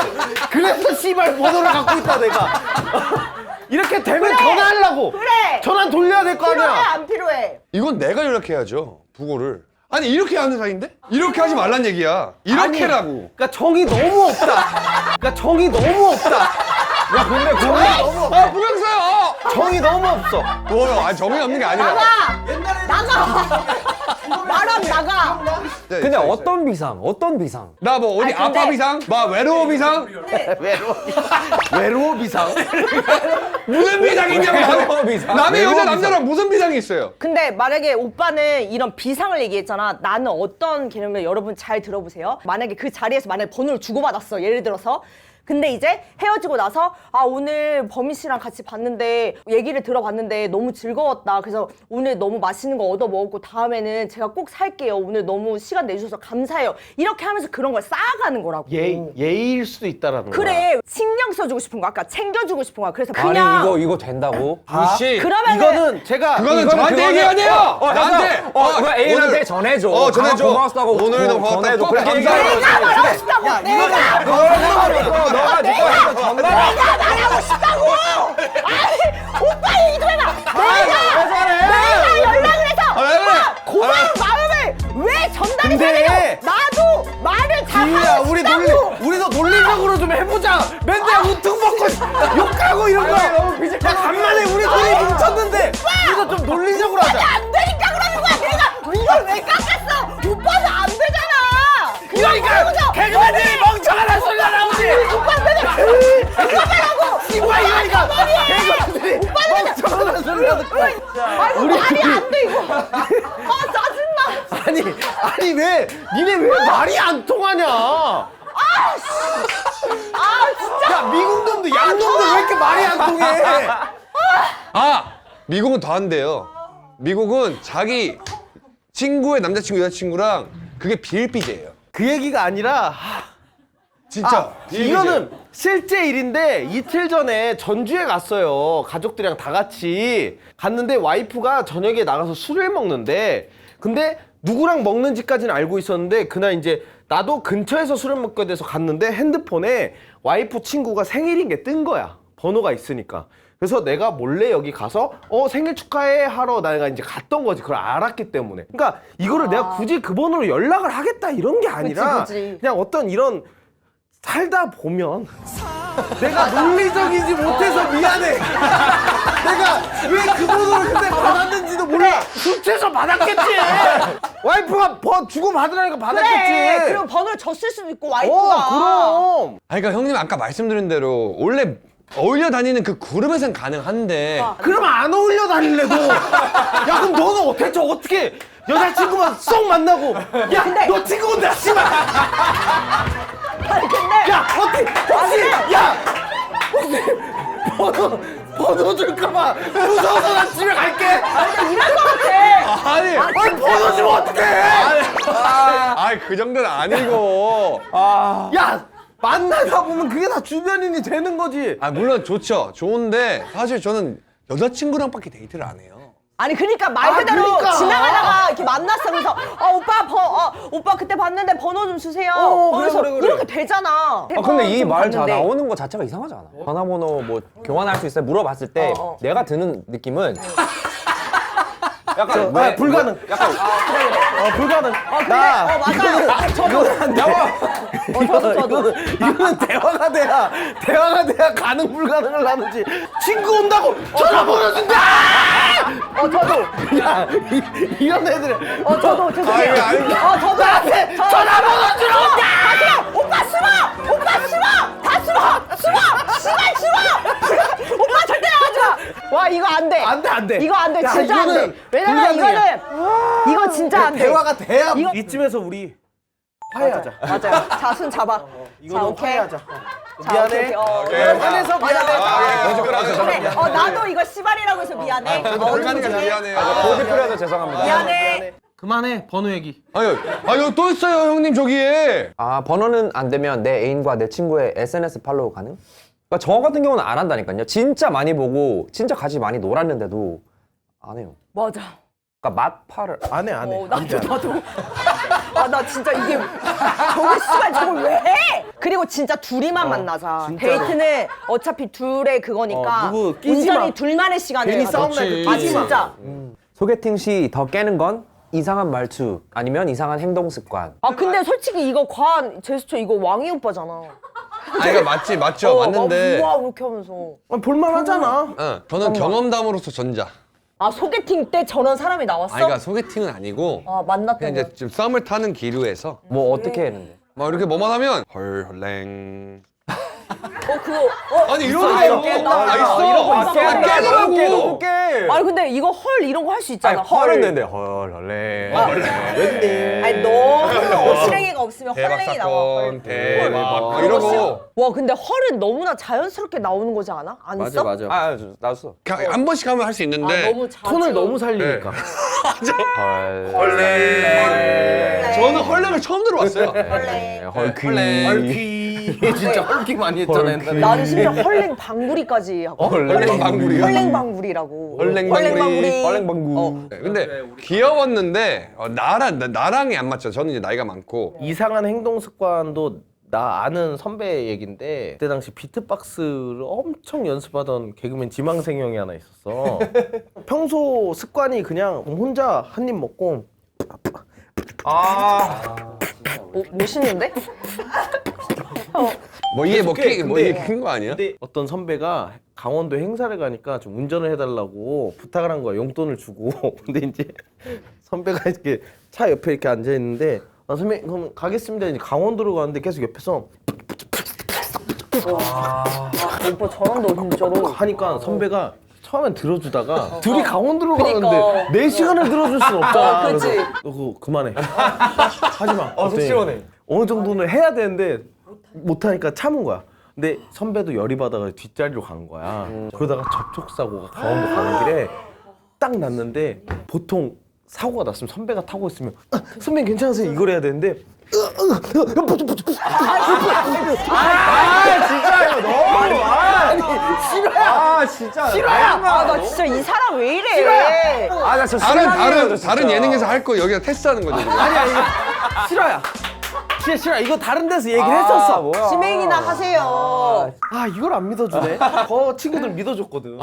Speaker 1: 그래서 씨발 번호를 갖고 있다 내가. 이렇게 되면 전화하려고.
Speaker 2: 그래.
Speaker 1: 전화 돌려야 될 거
Speaker 2: 필요해
Speaker 1: 아니야.
Speaker 2: 안 필요해?
Speaker 4: 이건 내가 연락해야죠. 부고를. 아니 이렇게 하는 사이인데? 이렇게 하지 말란 얘기야. 이렇게라고.
Speaker 1: 그러니까 정이 너무 없다. 그러니까 정이 너무 없다. 야 근데 정이 너무 없.
Speaker 4: 아 부경 써요.
Speaker 1: 정이 너무 없어.
Speaker 4: 뭐요? 아 정이 없는 게 아니라.
Speaker 2: 나가 나랑 나가.
Speaker 4: 네,
Speaker 5: 근데
Speaker 4: 있어요,
Speaker 5: 어떤 비상? 어떤 비상?
Speaker 4: 나 뭐 어디
Speaker 2: 아니, 근데-
Speaker 4: 아빠 비상? 막 외로워 비상?
Speaker 1: 외로워 비상.
Speaker 4: 무슨 비상이냐고.
Speaker 5: 외로워 비상?
Speaker 4: 남의
Speaker 5: 외로워
Speaker 4: 여자
Speaker 5: 비상.
Speaker 4: 남자랑 무슨 비상이 있어요?
Speaker 2: 근데 만약에 오빠는 이런 비상을 얘기했잖아. 나는 어떤 개념을 여러분 잘 들어보세요. 만약에 그 자리에서 만약에 번호를 주고받았어. 예를 들어서. 근데 이제 헤어지고 나서 아 오늘 범인 씨랑 같이 봤는데 얘기를 들어봤는데 너무 즐거웠다. 그래서 오늘 너무 맛있는 거 얻어 먹었고 다음에는 제가 꼭 살게요. 오늘 너무 시간 내주셔서 감사해요. 이렇게 하면서 그런 걸 쌓아가는 거라고.
Speaker 1: 예의일 수도 있다라는 거야.
Speaker 2: 그래 신경 써주고 싶은 거 아까 챙겨주고 싶은 거야. 그래서 그냥
Speaker 5: 아니 이거 된다고?
Speaker 4: 부씨.
Speaker 2: 그러면은
Speaker 1: 이거는 제가
Speaker 4: 그거는 저한테 얘기해야 돼요. 나한테.
Speaker 5: 그거 애인한테
Speaker 4: 오늘-
Speaker 5: 전해줘.
Speaker 4: 전해줘.
Speaker 5: 고맙다고
Speaker 4: 오늘도
Speaker 5: 전해줘.
Speaker 4: 꼭
Speaker 5: 그렇게
Speaker 4: 감사해요.
Speaker 5: 얘기해.
Speaker 2: 내가 말하고 싶다고.
Speaker 5: 너가 니꺼 전달해.
Speaker 2: 내가 말하고 싶다고! 아니, 오빠 얘기 좀 해봐! 내가 연락을 해서!
Speaker 4: 왜 그래?
Speaker 2: 고마운 마음을 왜 전달이
Speaker 1: 근데-
Speaker 2: 되냐고! 나도 말을
Speaker 1: 지우야
Speaker 2: 잘하고
Speaker 1: 우리
Speaker 2: 싶다고!
Speaker 1: 우리도 논리적으로 좀 해보자. 맨날 우퉁 먹고 욕하고 이런 거. 야 간만에 우리 둘이 뭉쳤는데 우리도
Speaker 2: 아이고 말이 안 돼 이거. 아 짜증나.
Speaker 1: 아니 왜 니네 왜 말이 안 통하냐?
Speaker 2: 진짜.
Speaker 1: 야 미국 놈도 양놈도 왜 이렇게 말이 안 통해?
Speaker 4: 아 미국은 더 한대요. 미국은 자기 친구의 남자친구 여자친구랑 그게 비일비재예요.
Speaker 1: 그 얘기가 아니라
Speaker 4: 진짜
Speaker 1: 이거는 실제 일인데 이틀 전에 전주에 갔어요. 가족들이랑 다 같이 갔는데 와이프가 저녁에 나가서 술을 먹는데 근데 누구랑 먹는지까지는 알고 있었는데 그날 이제 나도 근처에서 술을 먹게 돼서 갔는데 핸드폰에 와이프 친구가 생일인 게 뜬 거야. 번호가 있으니까. 그래서 내가 몰래 여기 가서 생일 축하해 하러 내가 이제 갔던 거지. 그걸 알았기 때문에. 그러니까 이거를 내가 굳이 그 번호로 연락을 하겠다 이런 게 아니라
Speaker 2: 그치.
Speaker 1: 그냥 어떤 이런 살다 보면 내가 논리적이지 못해서 미안해. 내가 왜 그 번호를 그때 받았는지도 몰라. 술 취해서 받았겠지. 와이프가 주고 받으라니까 받았겠지.
Speaker 2: 그래. 그리고 번호를 줬을 수도 있고 와이프가.
Speaker 1: 그럼.
Speaker 4: 아니 그러니까 형님 아까 말씀드린 대로 원래 어울려 다니는 그 그룹에선 가능한데
Speaker 1: 그러면 안 어울려 다닐래도. 야 그럼 너는 대체 어떻게 여자친구만 쏙 만나고 야 너 친구 온다 씨발.
Speaker 2: 아니 근데.
Speaker 1: 야 혹시 야 혹시 번호 줄까봐 무서워서 난 집에 갈게.
Speaker 2: 아니 이럴 것 같아.
Speaker 4: 아니
Speaker 1: 아니 번호 주면 어떡해.
Speaker 4: 아니 그 정도는 아니고
Speaker 1: 야 만나다 보면 그게 다 주변인이 되는 거지.
Speaker 4: 아 물론 좋죠 좋은데 사실 저는 여자친구랑밖에 데이트를 안 해요.
Speaker 2: 아니 그러니까 말 그대로
Speaker 1: 그러니까.
Speaker 2: 지나가다가 이렇게 만났어. 그래서 오빠 그때 봤는데 번호 좀 주세요.
Speaker 1: 그래,
Speaker 2: 그래서
Speaker 1: 그래.
Speaker 2: 이렇게 되잖아.
Speaker 5: 아 근데 이
Speaker 2: 좀
Speaker 5: 말 다
Speaker 2: 봤는데.
Speaker 5: 나오는 거 자체가 이상하지 않아? 전화번호 뭐 교환할 수 있어요? 물어봤을 때 내가 드는 느낌은 약간
Speaker 1: 불가능. 약간 불가능.
Speaker 2: 근데 맞아요. 저도.
Speaker 1: 이거는 대화가 돼야 가능 불가능을 나누지. 친구 온다고 전화번호 준다.
Speaker 2: 저도.
Speaker 1: 야 이런 애들.
Speaker 2: 저도 죄송해요. 저도.
Speaker 1: 나한테 전화번호 주러 온다.
Speaker 2: 가세요. 오빠 숨어. 다 숨어. 씨발 숨어. 오빠 절대 나가지 마. 와 이거 안 돼.
Speaker 1: 안 돼.
Speaker 2: 이거 안 돼.
Speaker 1: 야,
Speaker 2: 진짜 안 돼.
Speaker 1: 이거는
Speaker 2: 왜냐면
Speaker 1: 불가능이야.
Speaker 2: 이거 진짜 안 돼.
Speaker 1: 대화가 돼야
Speaker 2: 이거-
Speaker 1: 이쯤에서 우리 화해하자.
Speaker 2: 맞아요. 자, 손 잡아. 자,
Speaker 1: 이거는
Speaker 2: 오케이.
Speaker 1: 화해하자.
Speaker 2: 자,
Speaker 1: 미안해.
Speaker 2: 오케이.
Speaker 1: 화내서 미안해.
Speaker 2: 그래. 나도 이거 씨발이라고 해서 미안해.
Speaker 4: 불가능해서 미안해요.
Speaker 5: 보기 필요해서 죄송합니다.
Speaker 2: 미안해.
Speaker 1: 그만해 번호 얘기.
Speaker 4: 아니 또 있어요 형님 저기에.
Speaker 5: 아 번호는 안 되면 내 애인과 내 친구의 SNS 팔로우 가능? 그러니까 저 같은 경우는 안 한다니까요. 진짜 많이 보고 진짜 같이 많이 놀았는데도 안 해요.
Speaker 2: 맞아.
Speaker 5: 그러니까 맛파를
Speaker 1: 안 해.
Speaker 2: 나도. 나 진짜 이게 저걸 씨발 저걸 왜 해? 그리고 진짜 둘이만 만나자.
Speaker 1: 진짜로.
Speaker 2: 데이트는 어차피 둘의 그거니까
Speaker 1: 누구 끼지 마.
Speaker 2: 온전히 둘만의 시간을
Speaker 1: 괜히
Speaker 2: 가져.
Speaker 1: 싸움 날때
Speaker 4: 그렇지.
Speaker 2: 아
Speaker 1: 끼지 마.
Speaker 2: 진짜.
Speaker 5: 소개팅 시 더 깨는 건 이상한 말투 아니면 이상한 행동 습관.
Speaker 2: 근데 솔직히 이거 과한 제스처 이거 왕이 오빠잖아.
Speaker 4: 아니 그러니까 맞죠 맞는데.
Speaker 2: 우와 이렇게 하면서.
Speaker 1: 볼만하잖아.
Speaker 4: 저는 경험담으로서 전자.
Speaker 2: 소개팅 때 저런 사람이 나왔어?
Speaker 4: 아니 그러니까 소개팅은 아니고
Speaker 2: 만났던
Speaker 4: 그냥
Speaker 2: 거.
Speaker 4: 이제 좀 썸을 타는 기류에서
Speaker 5: 뭐 어떻게 했는데?
Speaker 4: 막 이렇게 뭐만 하면 헐랭.
Speaker 2: 그거.
Speaker 4: 아니 이런 거
Speaker 2: 이거 깬다.
Speaker 4: 있어.
Speaker 2: 이런 거 있어.
Speaker 4: 깨더라고.
Speaker 2: 아니 근데 이거 헐 이런 거 할 수 있잖아.
Speaker 5: 헐은 되는데 헐.
Speaker 2: 아니 너무 실행이가 없으면
Speaker 4: 대박
Speaker 2: 헐랭이 나와.
Speaker 4: 사건 대박
Speaker 2: 헐.
Speaker 4: 이러고
Speaker 2: 와 근데 헐은 너무나 자연스럽게 나오는 거지 않아? 안 써?
Speaker 5: 아 나도 써.
Speaker 4: 그냥 한 번씩 하면 할 수 있는데
Speaker 2: 너무 자주.
Speaker 1: 톤을 너무 살리니까.
Speaker 4: 저는 헐랭을 처음 들어봤어요.
Speaker 1: 헐키. 진짜 헐키 많이 했잖아 옛날에.
Speaker 2: 나는 심지어 헐랭 방구리까지 하고.
Speaker 4: 헐랭 방구리요?
Speaker 2: 헐랭 방구리라고.
Speaker 4: 헐랭 방구리.
Speaker 5: 헐랭 방구.
Speaker 4: 네, 근데 귀여웠는데 나랑이 안 맞죠. 저는 이제 나이가 많고
Speaker 1: 이상한 행동 습관도 나 아는 선배 얘긴데 그때 당시 비트박스를 엄청 연습하던 개그맨 지망생 형이 하나 있었어. 평소 습관이 그냥 혼자 한 입 먹고
Speaker 2: 멋있는데?
Speaker 4: 뭐 이게 먹기 뭐
Speaker 1: 근데-
Speaker 4: 이게 큰 거 아니야?
Speaker 1: 근데 어떤 선배가 강원도 행사를 가니까 좀 운전을 해달라고 부탁을 한 거야. 용돈을 주고. 근데 이제 선배가 이렇게 차 옆에 이렇게 앉아 있는데 선배 그럼 가겠습니다. 이제 강원도로 가는데 계속 옆에서
Speaker 2: 오빠 저런다 진짜로.
Speaker 1: 하니까 선배가 처음엔 들어주다가 둘이 강원도로
Speaker 2: 그러니까.
Speaker 1: 가는데 4시간을 들어줄 순 없잖아.
Speaker 2: 그치.
Speaker 1: 그래서 너 그거 그만해. 하지 마.
Speaker 3: 속 시원해.
Speaker 1: 어느 정도는 해야 되는데 못하니까 참은 거야. 근데 선배도 열이 받아서 뒷자리로 간 거야. 그러다가 접촉사고가 강원도 가는 길에 딱 났는데 보통 사고가 났으면 선배가 타고 있으면 선배님 괜찮으세요? 이걸 해야 되는데
Speaker 3: 아 진짜.
Speaker 2: 나 진짜 이 사람 왜 이래?
Speaker 3: 아나 저
Speaker 4: 다른 예능에서 할 거 여기다 테스트하는 거죠. 지금.
Speaker 1: 아니야 이거 싫어야. 진짜 싫어. 이거 다른 데서 얘기를 했었어.
Speaker 3: 뭐야.
Speaker 2: 지맹이나 하세요.
Speaker 1: 아 이걸 안 믿어주네. 저 친구들 믿어줬거든.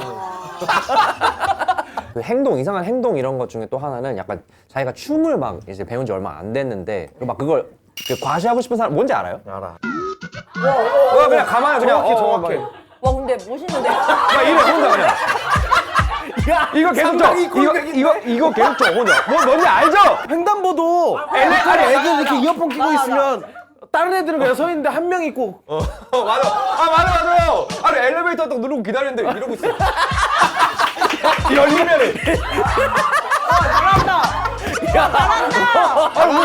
Speaker 3: 그 행동 이상한 행동 이런 것 중에 또 하나는 약간 자기가 춤을 막 이제 배운 지 얼마 안 됐는데 막 그걸 과시하고 싶은 사람 뭔지 알아요?
Speaker 1: 알아.
Speaker 3: 그냥 가만히 그냥
Speaker 1: 정확해.
Speaker 2: 와 근데 멋있는데.
Speaker 3: 막 이래 혼자 그냥.
Speaker 1: 야
Speaker 3: 이거 계속 쳐.
Speaker 1: 상당히 꼴백인데?
Speaker 3: 이거 계속 쳐 혼자. 뭔지 알죠?
Speaker 1: 횡단보도 애들 이렇게 이어폰 끼고 있으면 다른 애들은 그냥 서 있는데 한 명 있고
Speaker 3: 맞아요. 아니 엘리베이터 딱 누르고 기다리는데 이러고 있어. 열리면은.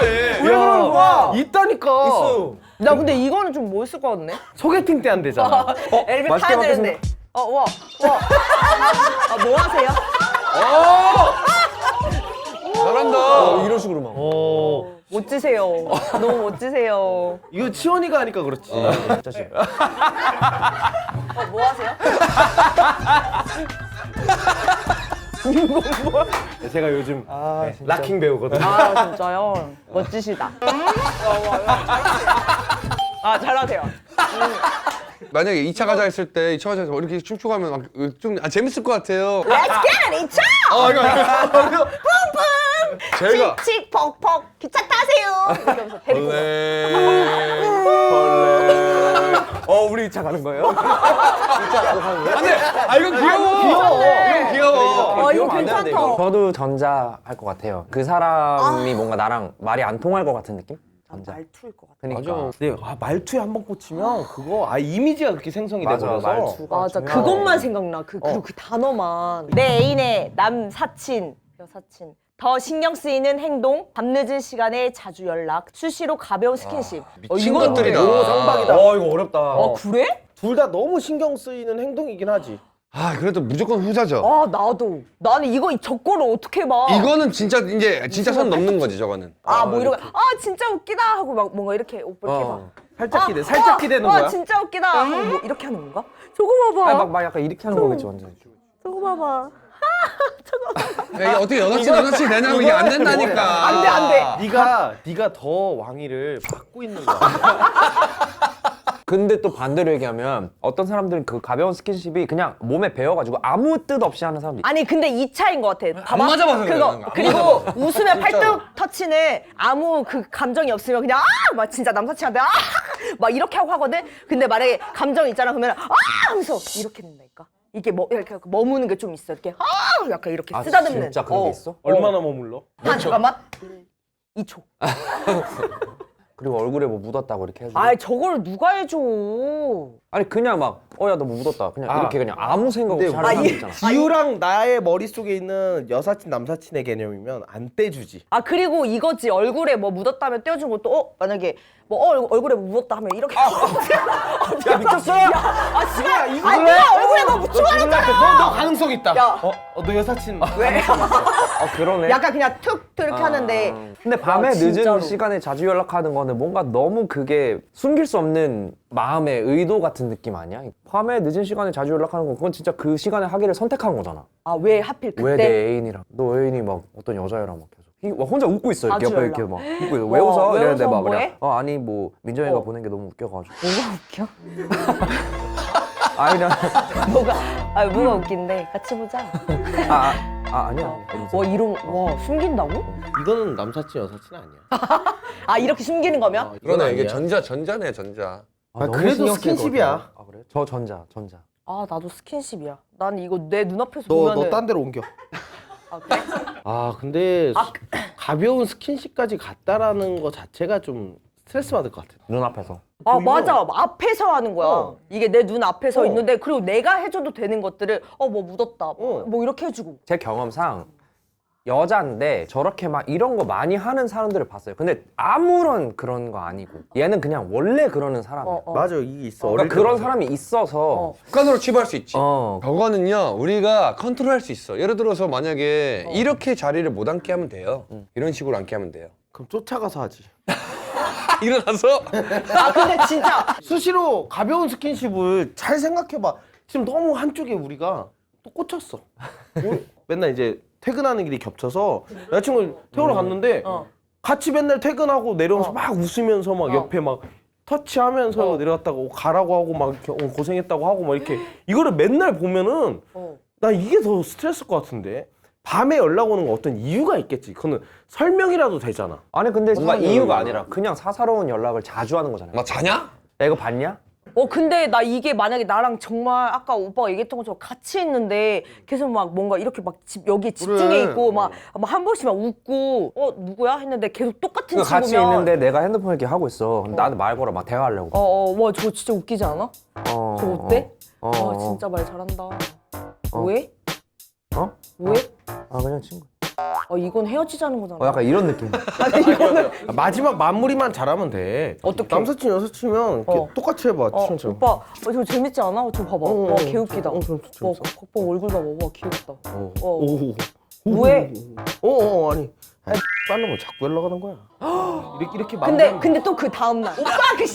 Speaker 1: 왜 그러는 거야? 있다니까.
Speaker 3: 있어.
Speaker 2: 나 근데 이거는 좀 멋있을 것 같네.
Speaker 1: 소개팅 때 안 되잖아.
Speaker 2: 엘리베이터
Speaker 3: 맛있게
Speaker 2: 타야 되는데. 와. 뭐 하세요?
Speaker 4: 잘한다.
Speaker 3: 이런 식으로 막.
Speaker 2: 멋지세요. 너무 멋지세요.
Speaker 1: 이거 치원이가 하니까 그렇지.
Speaker 3: 진짜 싫어.
Speaker 2: 뭐 하세요?
Speaker 1: 제가 요즘 네, 락킹 배우거든.
Speaker 2: 아 진짜요? 멋지시다. 아 잘하세요.
Speaker 4: 만약에 2차 가자 했을 때 2차 가자에서 이렇게 춤추고 하면 막 좀 재밌을 것 같아요.
Speaker 2: Let's get it, 차!
Speaker 4: 이거 제가
Speaker 2: 칙칙 퍽퍽 기차 타세요. 이러면서 데리고 가.
Speaker 3: 우리 2차 가는 거예요? 2차 나도 가는 거야?
Speaker 4: 안돼. 이건 귀여워. 이건 귀여워.
Speaker 2: 이거 괜찮다.
Speaker 3: 저도 전자 할 것 같아요. 그 사람이 뭔가 나랑 말이 안 통할 것 같은 느낌? 전자.
Speaker 2: 말투일 것 같아.
Speaker 3: 그러니까.
Speaker 1: 근데 말투에 한 번 꽂히면 그거 이미지가 그렇게 생성이
Speaker 3: 맞아,
Speaker 1: 돼버려서
Speaker 3: 말투가
Speaker 2: 맞아
Speaker 3: 중요하고.
Speaker 2: 그것만 생각나. 그리고 그 단어만. 내 애인의 남사친, 여사친. 더 신경 쓰이는 행동, 밤늦은 시간에 자주 연락, 수시로 가벼운 스킨십.
Speaker 4: 미친
Speaker 2: 이거는
Speaker 4: 것들이다.
Speaker 2: 근데-
Speaker 1: 오, 상박이다.
Speaker 3: 이거 어렵다.
Speaker 2: 그래?
Speaker 1: 둘 다 너무 신경 쓰이는 행동이긴 하지.
Speaker 4: 그래도 무조건 후자죠.
Speaker 2: 나도. 나는 이거 저거를 어떻게 봐.
Speaker 4: 이거는 진짜 선 넘는 거지 저거는.
Speaker 2: 뭐 이러고 진짜 웃기다 하고 막 뭔가 이렇게 오빠 이렇게 봐.
Speaker 1: 살짝 기대, 살짝 기대는 거야.
Speaker 2: 진짜 웃기다 하고 뭐 이렇게 하는 건가? 저거 봐봐.
Speaker 3: 아니, 막 약간 이렇게 하는 거겠지 완전.
Speaker 2: 저거 봐봐.
Speaker 4: 이게 어떻게 여사친 되냐고 이게 안 된다니까.
Speaker 2: 안 돼.
Speaker 1: 네가 더 왕위를 받고 있는 거야.
Speaker 3: 근데 또 반대로 얘기하면 어떤 사람들은 그 가벼운 스킨십이 그냥 몸에 배어가지고 아무 뜻 없이 하는 사람도 있어.
Speaker 2: 아니 근데 이 차인 것 같아. 봐봐.
Speaker 4: 맞아봐서 그래,
Speaker 2: 그거
Speaker 4: 안
Speaker 2: 그리고 웃으면 팔뚝 터치는 아무 그 감정이 없으면 그냥 막 진짜 남사친한테 막 이렇게 하고 하거든. 근데 만약에 감정 있잖아 그러면 하면서 이렇게 된다니까. 이게 이렇게 머무는 게 좀 있어. 이렇게 약간 이렇게 쓰다듬는.
Speaker 3: 진짜 그런 게 있어?
Speaker 1: 얼마나 머물러?
Speaker 2: 잠깐만. 2초.
Speaker 3: 그리고 얼굴에 뭐 묻었다고 이렇게 해줘.
Speaker 2: 저거를 누가 해줘?
Speaker 3: 아니 그냥 막 야 너 뭐 묻었다. 그냥 이렇게 그냥 아무 생각 없이 하는 사람 있잖아.
Speaker 1: 기우랑 나의 머릿속에 있는 여사친 남사친의 개념이면 안 떼주지.
Speaker 2: 그리고 이거지. 얼굴에 뭐 묻었다면 떼어준 것도 만약에 뭐 얼굴에 뭐 묻었다 하면 이렇게
Speaker 3: 야 미쳤어?
Speaker 2: 씨발 내가 얼굴에 뭐 묻히고 하니까
Speaker 1: 너 가능성 있다.
Speaker 2: 야.
Speaker 1: 너 여사친.
Speaker 2: 왜?
Speaker 3: 그러네.
Speaker 2: 약간 그냥 툭 이렇게 하는데
Speaker 3: 근데 밤에
Speaker 2: 와,
Speaker 3: 늦은
Speaker 2: 진짜로.
Speaker 3: 시간에 자주 연락하는 거는 뭔가 너무 그게 숨길 수 없는 마음의 의도 같은 느낌 아니야? 밤에 늦은 시간에 자주 연락하는 건 그건 진짜 그 시간에 하기를 선택한 거잖아.
Speaker 2: 왜 하필
Speaker 3: 왜
Speaker 2: 그때?
Speaker 3: 내 애인이랑 너 애인이 막 어떤 여자애랑 막 계속 막 혼자 웃고 있어 이렇게
Speaker 2: 자주
Speaker 3: 옆에 이렇게
Speaker 2: 연락.
Speaker 3: 막 웃고 있어. 왜
Speaker 2: 와,
Speaker 3: 웃어?
Speaker 2: 왜
Speaker 3: 이랬는데
Speaker 2: 웃어?
Speaker 3: 막
Speaker 2: 뭐해?
Speaker 3: 그냥 아니 뭐 민정이가 보낸 게 너무 웃겨가지고
Speaker 2: 뭐가 웃겨?
Speaker 3: 아니 그냥
Speaker 2: 뭐가 웃긴데 같이 보자.
Speaker 3: 아니야.
Speaker 2: 와 이런 숨긴다고?
Speaker 1: 이거는 남사친 여사친 아니야.
Speaker 2: 이렇게 숨기는 거면?
Speaker 4: 그러네 이게
Speaker 1: 아니야.
Speaker 4: 전자네 전자.
Speaker 3: 너무
Speaker 1: 그래도
Speaker 3: 신경 쓰일 것
Speaker 1: 스킨십이야.
Speaker 3: 같아요. 그래? 저 전자.
Speaker 2: 나도 스킨십이야. 난 이거 내 눈앞에서
Speaker 1: 너
Speaker 2: 보면은
Speaker 1: 딴 데로 옮겨.
Speaker 2: 그래?
Speaker 1: 근데 가벼운 스킨십까지 갔다라는 거 자체가 좀 스트레스 받을 것 같아.
Speaker 3: 눈앞에서.
Speaker 2: 아 맞아 앞에서 하는 거야. 이게 내 눈 앞에서
Speaker 1: 어.
Speaker 2: 있는데 그리고 내가 해줘도 되는 것들을 뭐 묻었다 뭐 이렇게 해주고.
Speaker 3: 제 경험상 여자인데 저렇게 막 이런 거 많이 하는 사람들을 봤어요. 근데 아무런 그런 거 아니고 얘는 그냥 원래 그러는 사람이야.
Speaker 1: 맞아, 이게 있어.
Speaker 3: 그러니까
Speaker 1: 어릴
Speaker 3: 그런
Speaker 1: 때부터.
Speaker 3: 사람이 있어서
Speaker 4: 습관으로 취급할 수 있지.
Speaker 3: 어.
Speaker 4: 저거는요 우리가 컨트롤할 수 있어. 예를 들어서 만약에 이렇게 자리를 못 앉게 하면 돼요. 이런 식으로 앉게 하면 돼요.
Speaker 1: 그럼 쫓아가서 하지.
Speaker 4: 일어나서
Speaker 2: 아 근데 진짜
Speaker 1: 수시로 가벼운 스킨십을 잘 생각해봐. 지금 너무 한쪽에 우리가 또 꽂혔어. 맨날 이제 퇴근하는 길이 겹쳐서 여자친구 태우러 갔는데 같이 맨날 퇴근하고 내려오면서 막 웃으면서 막 옆에 막 터치하면서 내려갔다가 가라고 하고 막 이렇게 고생했다고 하고 막 이렇게 이거를 맨날 보면은 나 이게 더 스트레스일 것 같은데. 밤에 연락 오는 거 어떤 이유가 있겠지. 그거는 설명이라도 되잖아.
Speaker 3: 아니 근데 뭔가
Speaker 1: 사람이
Speaker 3: 이유가
Speaker 1: 연락을
Speaker 3: 아니라 그냥 사사로운 연락을 자주 하는 거잖아요.
Speaker 4: 막 자냐?
Speaker 3: 야 이거 봤냐?
Speaker 2: 근데 나 이게 만약에 나랑 정말 아까 오빠가 얘기했던 것처럼 같이 있는데 계속 막 뭔가 이렇게 막 여기에 집중해
Speaker 1: 그래.
Speaker 2: 있고 막 한 번씩 막 웃고 누구야 했는데 계속 똑같은
Speaker 3: 그러니까 같이
Speaker 2: 친구면
Speaker 3: 있는데 내가 핸드폰 이렇게 하고 있어. 그럼 나한테 말 걸어 막 대화하려고.
Speaker 2: 와 저거 진짜 웃기지 않아?
Speaker 3: 어,
Speaker 2: 저거 어때?
Speaker 3: 어,
Speaker 2: 와
Speaker 3: 어.
Speaker 2: 진짜 말 잘한다.
Speaker 3: 어.
Speaker 2: 왜?
Speaker 3: 어?
Speaker 2: 왜?
Speaker 3: 아 그냥 친구.
Speaker 2: 이건 헤어지자는 거잖아.
Speaker 3: 약간 이런 느낌.
Speaker 2: 아니 이거는
Speaker 1: 마지막 마무리만 잘하면 돼.
Speaker 2: 어떻게?
Speaker 1: 남사친 여사친이면 이렇게 똑같이 해봐. 추천처럼.
Speaker 2: 오빠 저거 재밌지 않아? 저 봐봐. 와 개웃기다.
Speaker 1: 재밌어.
Speaker 2: 겉보 얼굴 봐봐. 와 귀엽다.
Speaker 1: 오.
Speaker 2: 왜?
Speaker 1: 아니. 빨라면 자꾸 연락하는 거야. 이렇게
Speaker 2: 근데 또 그 다음 날 오빠 그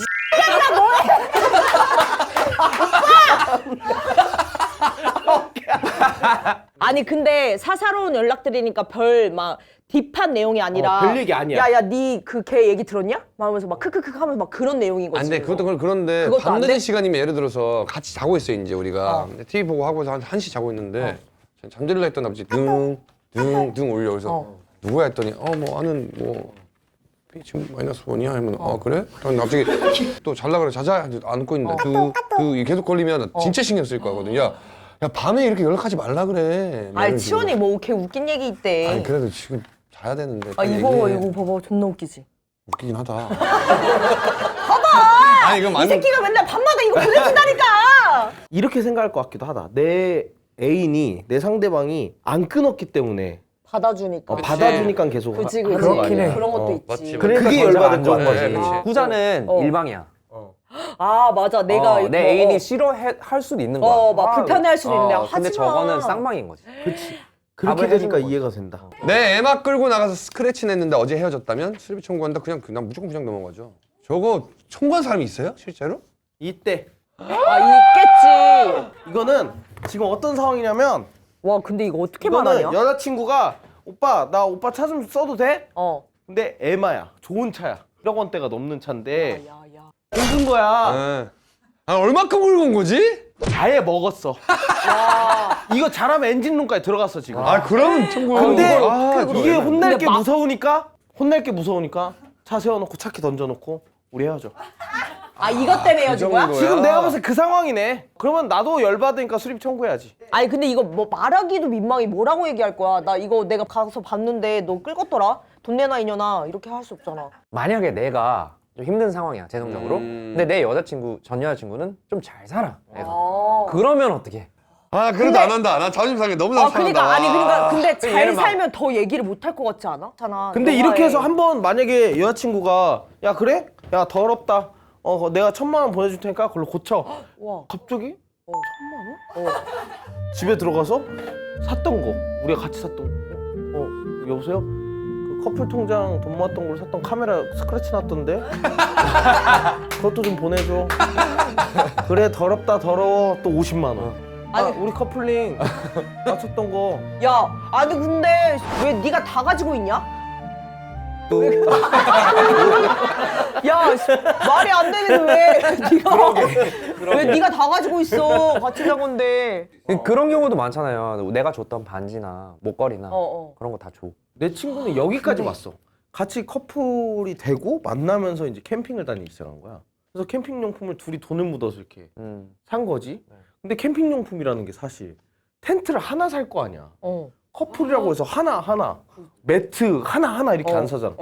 Speaker 2: 아니 근데 사사로운 연락들이니까 별 막 딥한 내용이 아니라
Speaker 1: 별 얘기 아니야.
Speaker 2: 야야 니 그 걔 얘기 들었냐? 막 하면서 막 크크크 하면서 막 그런 내용인 거지.
Speaker 4: 안돼 그것도 그런데
Speaker 2: 그것도 안
Speaker 4: 밤늦은
Speaker 2: 돼?
Speaker 4: 시간이면 예를 들어서 같이 자고 있어요 이제 우리가 근데 TV 보고 하고서 한 1시 자고 있는데 잠들려 했던 아버지 둥둥 울려 그래서 누구야 했더니 뭐 아는 뭐 지금 -1이야 하면 그래? 그럼 갑자기 또 잘라 그래 자자 안고 있는데 그 계속 걸리면 진짜 신경 쓸 거거든요. 야 밤에 이렇게 연락하지 말라 그래. 뭐
Speaker 2: 아니
Speaker 4: 이런 식으로.
Speaker 2: 치원이 뭐 걔 웃긴 얘기 있대.
Speaker 4: 아니 그래도 지금 자야 되는데.
Speaker 2: 이거 봐봐 존나 웃기지.
Speaker 4: 웃기긴 하다.
Speaker 2: 봐봐.
Speaker 4: 아니 이거
Speaker 2: 이 새끼가 맨날 밤마다 이거 보내준다니까.
Speaker 1: 이렇게 생각할 것 같기도 하다. 내 애인이 내 상대방이 안 끊었기 때문에
Speaker 2: 받아주니까.
Speaker 1: 받아주니까 계속
Speaker 2: 그치
Speaker 1: 하는
Speaker 2: 그치.
Speaker 1: 거 아니야.
Speaker 2: 그런 것도 있지.
Speaker 4: 맞지.
Speaker 1: 그러니까
Speaker 3: 그게
Speaker 1: 전자가
Speaker 3: 열받은
Speaker 1: 안
Speaker 3: 좋은
Speaker 1: 좋은
Speaker 3: 거지.
Speaker 1: 거지.
Speaker 2: 그치.
Speaker 3: 후자는 일방이야.
Speaker 2: 아 맞아 내가
Speaker 3: 내
Speaker 2: 뭐,
Speaker 3: 애인이 싫어할 수도 있는 거야.
Speaker 2: 막 불편해할 수도 있는데 하지
Speaker 3: 근데
Speaker 2: 마.
Speaker 3: 저거는 쌍방인 거지.
Speaker 1: 그렇게
Speaker 3: 답을 해주는
Speaker 1: 되니까
Speaker 3: 거지.
Speaker 1: 이해가 된다.
Speaker 4: 내 애막 끌고 나가서 스크래치 냈는데 어제 헤어졌다면 실비 청구한다 난 무조건 그냥 넘어가죠. 저거 청구한 사람이 있어요 실제로?
Speaker 1: 이때
Speaker 2: 있겠지.
Speaker 1: 이거는 지금 어떤 상황이냐면
Speaker 2: 와 근데 이거 어떻게
Speaker 1: 이거는
Speaker 2: 말하냐?
Speaker 1: 여자친구가 오빠 나 오빠 차 좀 써도 돼? 근데 에마야 좋은 차야 1억 원대가 넘는 차인데
Speaker 2: 야야.
Speaker 1: 긁은 거야.
Speaker 4: 네. 얼마큼 굵은 거지?
Speaker 1: 아예 먹었어. 이거 잘하면 엔진룸까지 들어갔어 지금.
Speaker 4: 그러면 청구.
Speaker 1: 근데
Speaker 2: 그
Speaker 1: 이게 혼날
Speaker 2: 근데
Speaker 1: 게 무서우니까 차 세워놓고 차키 던져놓고 우리 헤어져.
Speaker 2: 이것 때문에 헤어진 거야?
Speaker 4: 정도야?
Speaker 1: 지금 내가 봤을 때 그 상황이네. 그러면 나도 열받으니까 수리비 청구해야지.
Speaker 2: 아니 근데 이거 뭐 말하기도 민망해. 뭐라고 얘기할 거야? 나 이거 내가 가서 봤는데 너 끌었더라? 돈 내놔 이년아. 이렇게 할 수 없잖아.
Speaker 3: 만약에 내가 좀 힘든 상황이야 재정적으로. 근데 내 전 여자친구는 좀 잘 살아. 애가. 그러면 어떻게?
Speaker 4: 그래도
Speaker 2: 근데-
Speaker 4: 안 한다. 나 자존심 상해 너무 잘
Speaker 2: 그러니까 근데 잘
Speaker 3: 얘는 막-
Speaker 2: 살면 더 얘기를 못 할 것 같지 않아?
Speaker 1: 근데 이렇게 해서 한번 만약에 여자친구가 야 그래? 야 더럽다. 내가 1,000만 원 보내줄 테니까 그걸로 고쳐.
Speaker 2: 와.
Speaker 1: 갑자기
Speaker 2: 1,000만 원?
Speaker 1: 집에 들어가서 샀던 거 우리가 같이 샀던 거. 여보세요? 그 커플 통장 돈 모았던 걸로 샀던 카메라 스크래치 났던데? 그것도 좀 보내줘. 그래 더럽다 더러워 또 50만 원. 우리 커플링 맞췄던 거.
Speaker 2: 야, 아니 근데 왜 네가 다 가지고 있냐? 야, 말이 안 되는데 왜 네가 다 가지고 있어? 같이 산 건데.
Speaker 3: 그런 경우도 많잖아요. 내가 줬던 반지나 목걸이나 그런 거 다 줘.
Speaker 1: 내 친구는 여기까지 왔어. 같이 커플이 되고 만나면서 이제 캠핑을 다니기 시작한 거야. 그래서 캠핑 용품을 둘이 돈을 묻어서 이렇게 산 거지. 근데 캠핑 용품이라는 게 사실 텐트를 하나 살 거 아니야. 커플이라고 해서 하나 매트 하나 이렇게 안 사잖아.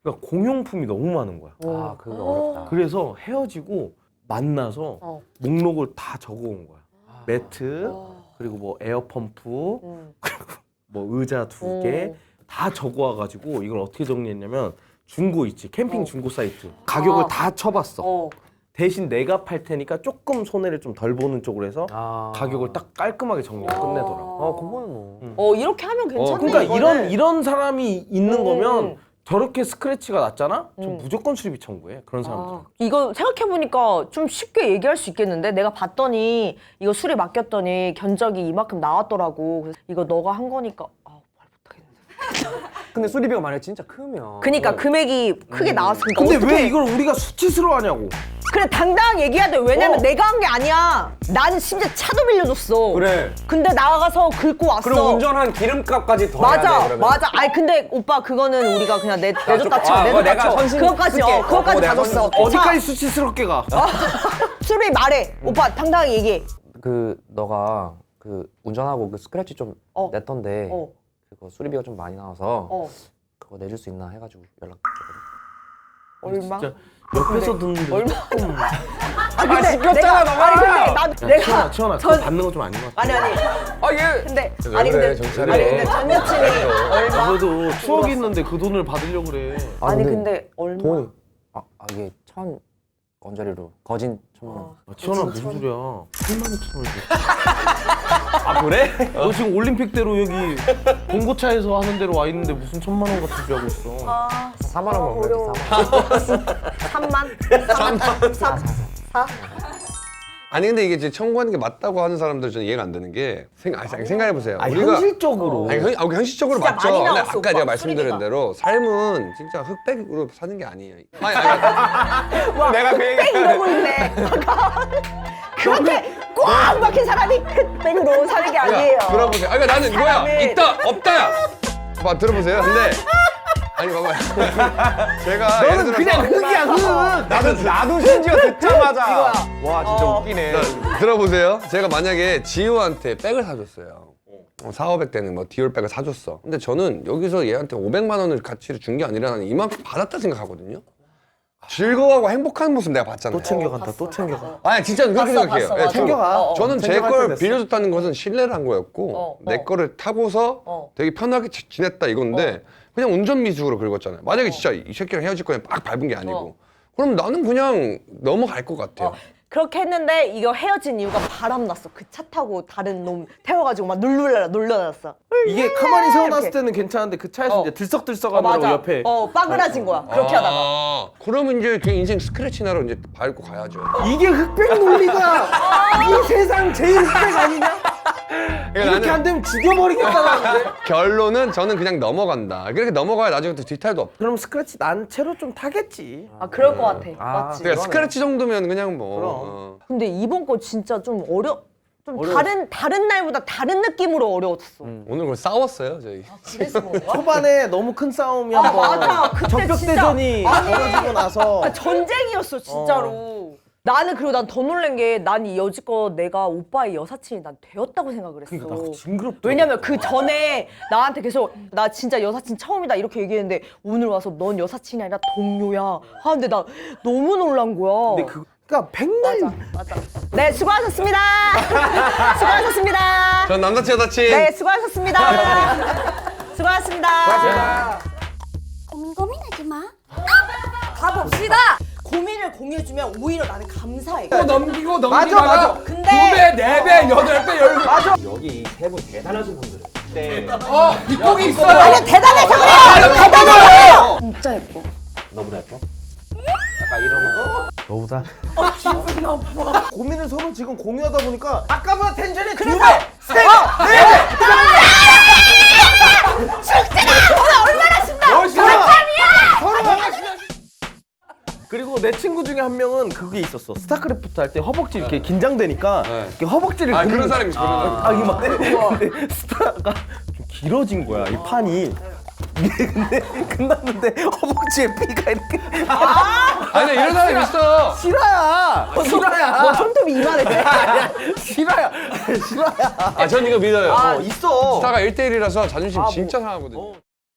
Speaker 1: 그러니까 공용품이 너무 많은 거야.
Speaker 3: 아 그거 어렵다.
Speaker 1: 그래서 헤어지고 만나서 목록을 다 적어온 거야. 매트, 그리고 뭐 에어펌프, 그리고 뭐 의자 2개 다 적어와가지고 이걸 어떻게 정리했냐면 중고 있지 캠핑 중고 사이트 가격을 다 쳐봤어. 대신 내가 팔 테니까 조금 손해를 좀 덜 보는 쪽으로 해서 가격을 딱 깔끔하게 정리를 끝내더라고.
Speaker 3: 그거는 뭐.
Speaker 2: 이렇게 하면 괜찮네.
Speaker 1: 그러니까
Speaker 2: 이거는.
Speaker 1: 이런 사람이 있는 거면 저렇게 스크래치가 났잖아? 좀 무조건 수리비 청구해. 그런 사람들.
Speaker 2: 이거 생각해보니까 좀 쉽게 얘기할 수 있겠는데? 내가 봤더니 이거 수리 맡겼더니 견적이 이만큼 나왔더라고. 그래서 이거 너가 한 거니까 말 못하겠네.
Speaker 3: 근데 수리비가 만약 진짜 크면.
Speaker 2: 그니까 금액이 크게 나왔으니까
Speaker 1: 근데
Speaker 2: 어떡해.
Speaker 1: 왜 이걸 우리가 수치스러워하냐고.
Speaker 2: 그래 당당하게 얘기해야 돼. 왜냐면 내가 한 게 아니야. 나는 심지어 차도 빌려줬어.
Speaker 3: 그래.
Speaker 2: 근데 나가서 긁고 왔어.
Speaker 3: 그리고 운전한 기름값까지 더 해야
Speaker 2: 맞아,
Speaker 3: 돼, 그러면.
Speaker 2: 맞아. 아니 근데 오빠 그거는 우리가 그냥 내줬다 쳐,
Speaker 3: 그거
Speaker 2: 내줬다
Speaker 3: 내가
Speaker 2: 쳐.
Speaker 3: 헌신
Speaker 2: 그거까지,
Speaker 3: 쓸게.
Speaker 2: 그거까지
Speaker 3: 내가
Speaker 2: 다 줬어.
Speaker 3: 헌신
Speaker 1: 어디까지 수치스럽게 가?
Speaker 2: 수리 말해. 오빠 당당하게 얘기해.
Speaker 3: 그 너가 그 운전하고 그 스크래치 좀 냈던데 그거 수리비가 좀 많이 나와서 그거 내줄 수 있나 해가지고 연락드렸거든.
Speaker 2: 얼마?
Speaker 1: 진짜 옆에서 듣는데 조금.
Speaker 2: 근데
Speaker 3: 시끄럽잖아, 너가.
Speaker 2: 아니 근데 내가
Speaker 1: 치원아, 그거 받는 거 좀 아닌 것 같아.
Speaker 2: 아니
Speaker 3: 얘.
Speaker 2: 근데
Speaker 4: 왜
Speaker 2: 아니
Speaker 4: 그래,
Speaker 2: 근데
Speaker 4: 정찰해.
Speaker 2: 아니 근데 전 여친이 얼마?
Speaker 1: 그래도 추억이 있는데 그 돈을 받으려고 그래.
Speaker 2: 아니 근데 얼마?
Speaker 3: 돈이 이게 1,000원짜리로 거진 1,000원.
Speaker 1: 치원아 무슨 소리야? 8만 2천 원이지. 아 그래? 너 지금 올림픽대로 여기 봉고차에서 하는 대로 와 있는데 무슨 1,000만 원 같은 소리 하고 있어.
Speaker 3: 4만 원 먹으면
Speaker 2: 어려워. 3만? 3만? 4?
Speaker 4: 아니 근데 이게 이제 청구하는 게 맞다고 하는 사람들 저는 이해가 안 되는 게 생각해보세요.
Speaker 1: 아
Speaker 4: 우리가
Speaker 1: 현실적으로.
Speaker 4: 아니, 현실적으로
Speaker 2: 진짜
Speaker 4: 맞죠.
Speaker 2: 많이
Speaker 4: 근데
Speaker 2: 나왔어,
Speaker 4: 아까
Speaker 2: 오빠,
Speaker 4: 제가 말씀드린
Speaker 2: 수리비가.
Speaker 4: 대로 삶은 진짜 흑백으로 사는 게 아니에요. 아니,
Speaker 3: 내가 그 얘기
Speaker 2: 이러고 있네. 그렇게 꽉 막힌 사람이 흑백으로 사는 게 아니에요.
Speaker 4: 들어보세요. 아니, 그러니까 나는 뭐야?
Speaker 2: 사람은-
Speaker 4: 있다, 없다야. 봐, 들어보세요. 근데 아니 봐봐요. 제가 예를
Speaker 1: 너는
Speaker 4: 들어서
Speaker 1: 그냥 흑이야 흑.
Speaker 3: 나도 심지어 듣자마자 와 진짜 웃기네.
Speaker 4: 들어보세요. 제가 만약에 지우한테 백을 사줬어요. 4,500대는 뭐 디올 백을 사줬어. 근데 저는 여기서 얘한테 500만 원을 가치를 준 게 아니라 나는 이만큼 받았다 생각하거든요. 즐거워하고 행복한 모습 내가 봤잖아요.
Speaker 1: 또 챙겨간다. 또 챙겨가.
Speaker 4: 아니 진짜 그렇게
Speaker 2: 봤어,
Speaker 4: 생각해요.
Speaker 2: 봤어,
Speaker 4: 예,
Speaker 2: 맞아.
Speaker 1: 챙겨가.
Speaker 4: 저는 제
Speaker 1: 챙겨갈
Speaker 4: 걸
Speaker 1: 때 됐어.
Speaker 4: 빌려줬다는 것은 신뢰를 한 거였고 내 거를 타고서 되게 편하게 지냈다 이건데 그냥 운전 미숙으로 긁었잖아요. 만약에 진짜 이 새끼랑 헤어질 거면 막 밟은 게 아니고 그럼 나는 그냥 넘어갈 것 같아요.
Speaker 2: 그렇게 했는데 이거 헤어진 이유가 바람났어. 그 차 타고 다른 놈 태워가지고 막 놀려놨어.
Speaker 1: 이게 가만히 세워놨을
Speaker 2: 이렇게.
Speaker 1: 때는 괜찮은데 그 차에서 이제 들썩들썩 하느라고
Speaker 2: 맞아.
Speaker 1: 옆에
Speaker 2: 빠그라진 거야. 그렇게 하다가.
Speaker 4: 그러면 이제 그 인생 스크래치 나러 이제 밟고 가야죠.
Speaker 1: 이게 흑백 논리가 이 세상 제일 흑백 아니냐?
Speaker 4: 그러니까
Speaker 1: 이렇게 안 되면 죽여버리겠다는데.
Speaker 4: 결론은 저는 그냥 넘어간다. 그렇게 넘어가야 나중에 뒤탈도 없고.
Speaker 1: 그럼 스크래치 난 채로 좀 타겠지.
Speaker 2: 그럴 것 같아. 맞지?
Speaker 4: 그러니까 스크래치 정도면 그냥 뭐.
Speaker 1: 그럼.
Speaker 2: 근데 이번 거 진짜 좀 다른 날보다 다른 느낌으로 어려웠어.
Speaker 4: 오늘 그걸 싸웠어요 저희.
Speaker 2: 그래서 그런가?
Speaker 1: 초반에 너무 큰 싸움이 한번
Speaker 2: 맞아. 그때
Speaker 1: 적벽대전이
Speaker 2: 진짜. 아니.
Speaker 1: 벌어지고 나서
Speaker 2: 전쟁이었어 진짜로. 나는 그리고 난 더 놀란 게 난 이 여지껏 내가 오빠의 여사친이 난 되었다고 생각을 했어.
Speaker 1: 그러니까 나 징그럽다.
Speaker 2: 왜냐면 그 전에 나한테 계속 나 진짜 여사친 처음이다 이렇게 얘기했는데 오늘 와서 넌 여사친이 아니라 동료야 하는데 나 너무 놀란 거야.
Speaker 1: 근데 그러니까 백날
Speaker 2: 맞아. 네 수고하셨습니다. 수고하셨습니다.
Speaker 4: 전 남사친 여사친.
Speaker 2: 네 수고하셨습니다. 수고하셨습니다.
Speaker 6: 고민하지 마.
Speaker 2: 가봅시다. 고민을 공유해주면 오히려 나는 감사해.
Speaker 5: 넘기고
Speaker 1: 맞아.
Speaker 2: 근데
Speaker 5: 2배, 4배, 8배, 10배. 맞아.
Speaker 3: 여기 세 분 대단하신 분들.
Speaker 5: 이쪽이 있어요.
Speaker 2: 아니 대단해서 그래. 대단해. 진짜 예뻐.
Speaker 3: 너보다 예뻐? 약간 이러면
Speaker 1: 너보다 기분이 나빠. 고민을 서로 지금 공유하다 보니까 아까보다 텐션이 두 배,
Speaker 2: 그래서
Speaker 1: 세 배, 네 배.
Speaker 2: 죽지마. 얼마나 신나.
Speaker 1: 서로 그리고 내 친구 중에 한 명은 그게 있었어. 스타크래프트 할 때 허벅지 이렇게 긴장되니까 이렇게 허벅지를
Speaker 4: 아 그런
Speaker 1: 긁는-
Speaker 4: 사람이 있어. 그런 사람.
Speaker 1: 이게 막 근데 스타가 좀 길어진 거야 이 판이. 이게 근데 끝났는데 허벅지에 피가 이렇게
Speaker 4: 아니 이런 사람이 있어.
Speaker 1: 실화야. 실화야.
Speaker 2: 너 손톱이 이만해.
Speaker 1: 실화야. 실화야.
Speaker 4: 전 이거 믿어요.
Speaker 1: 있어.
Speaker 4: 스타가 1대1이라서 자존심 진짜 상하거든요.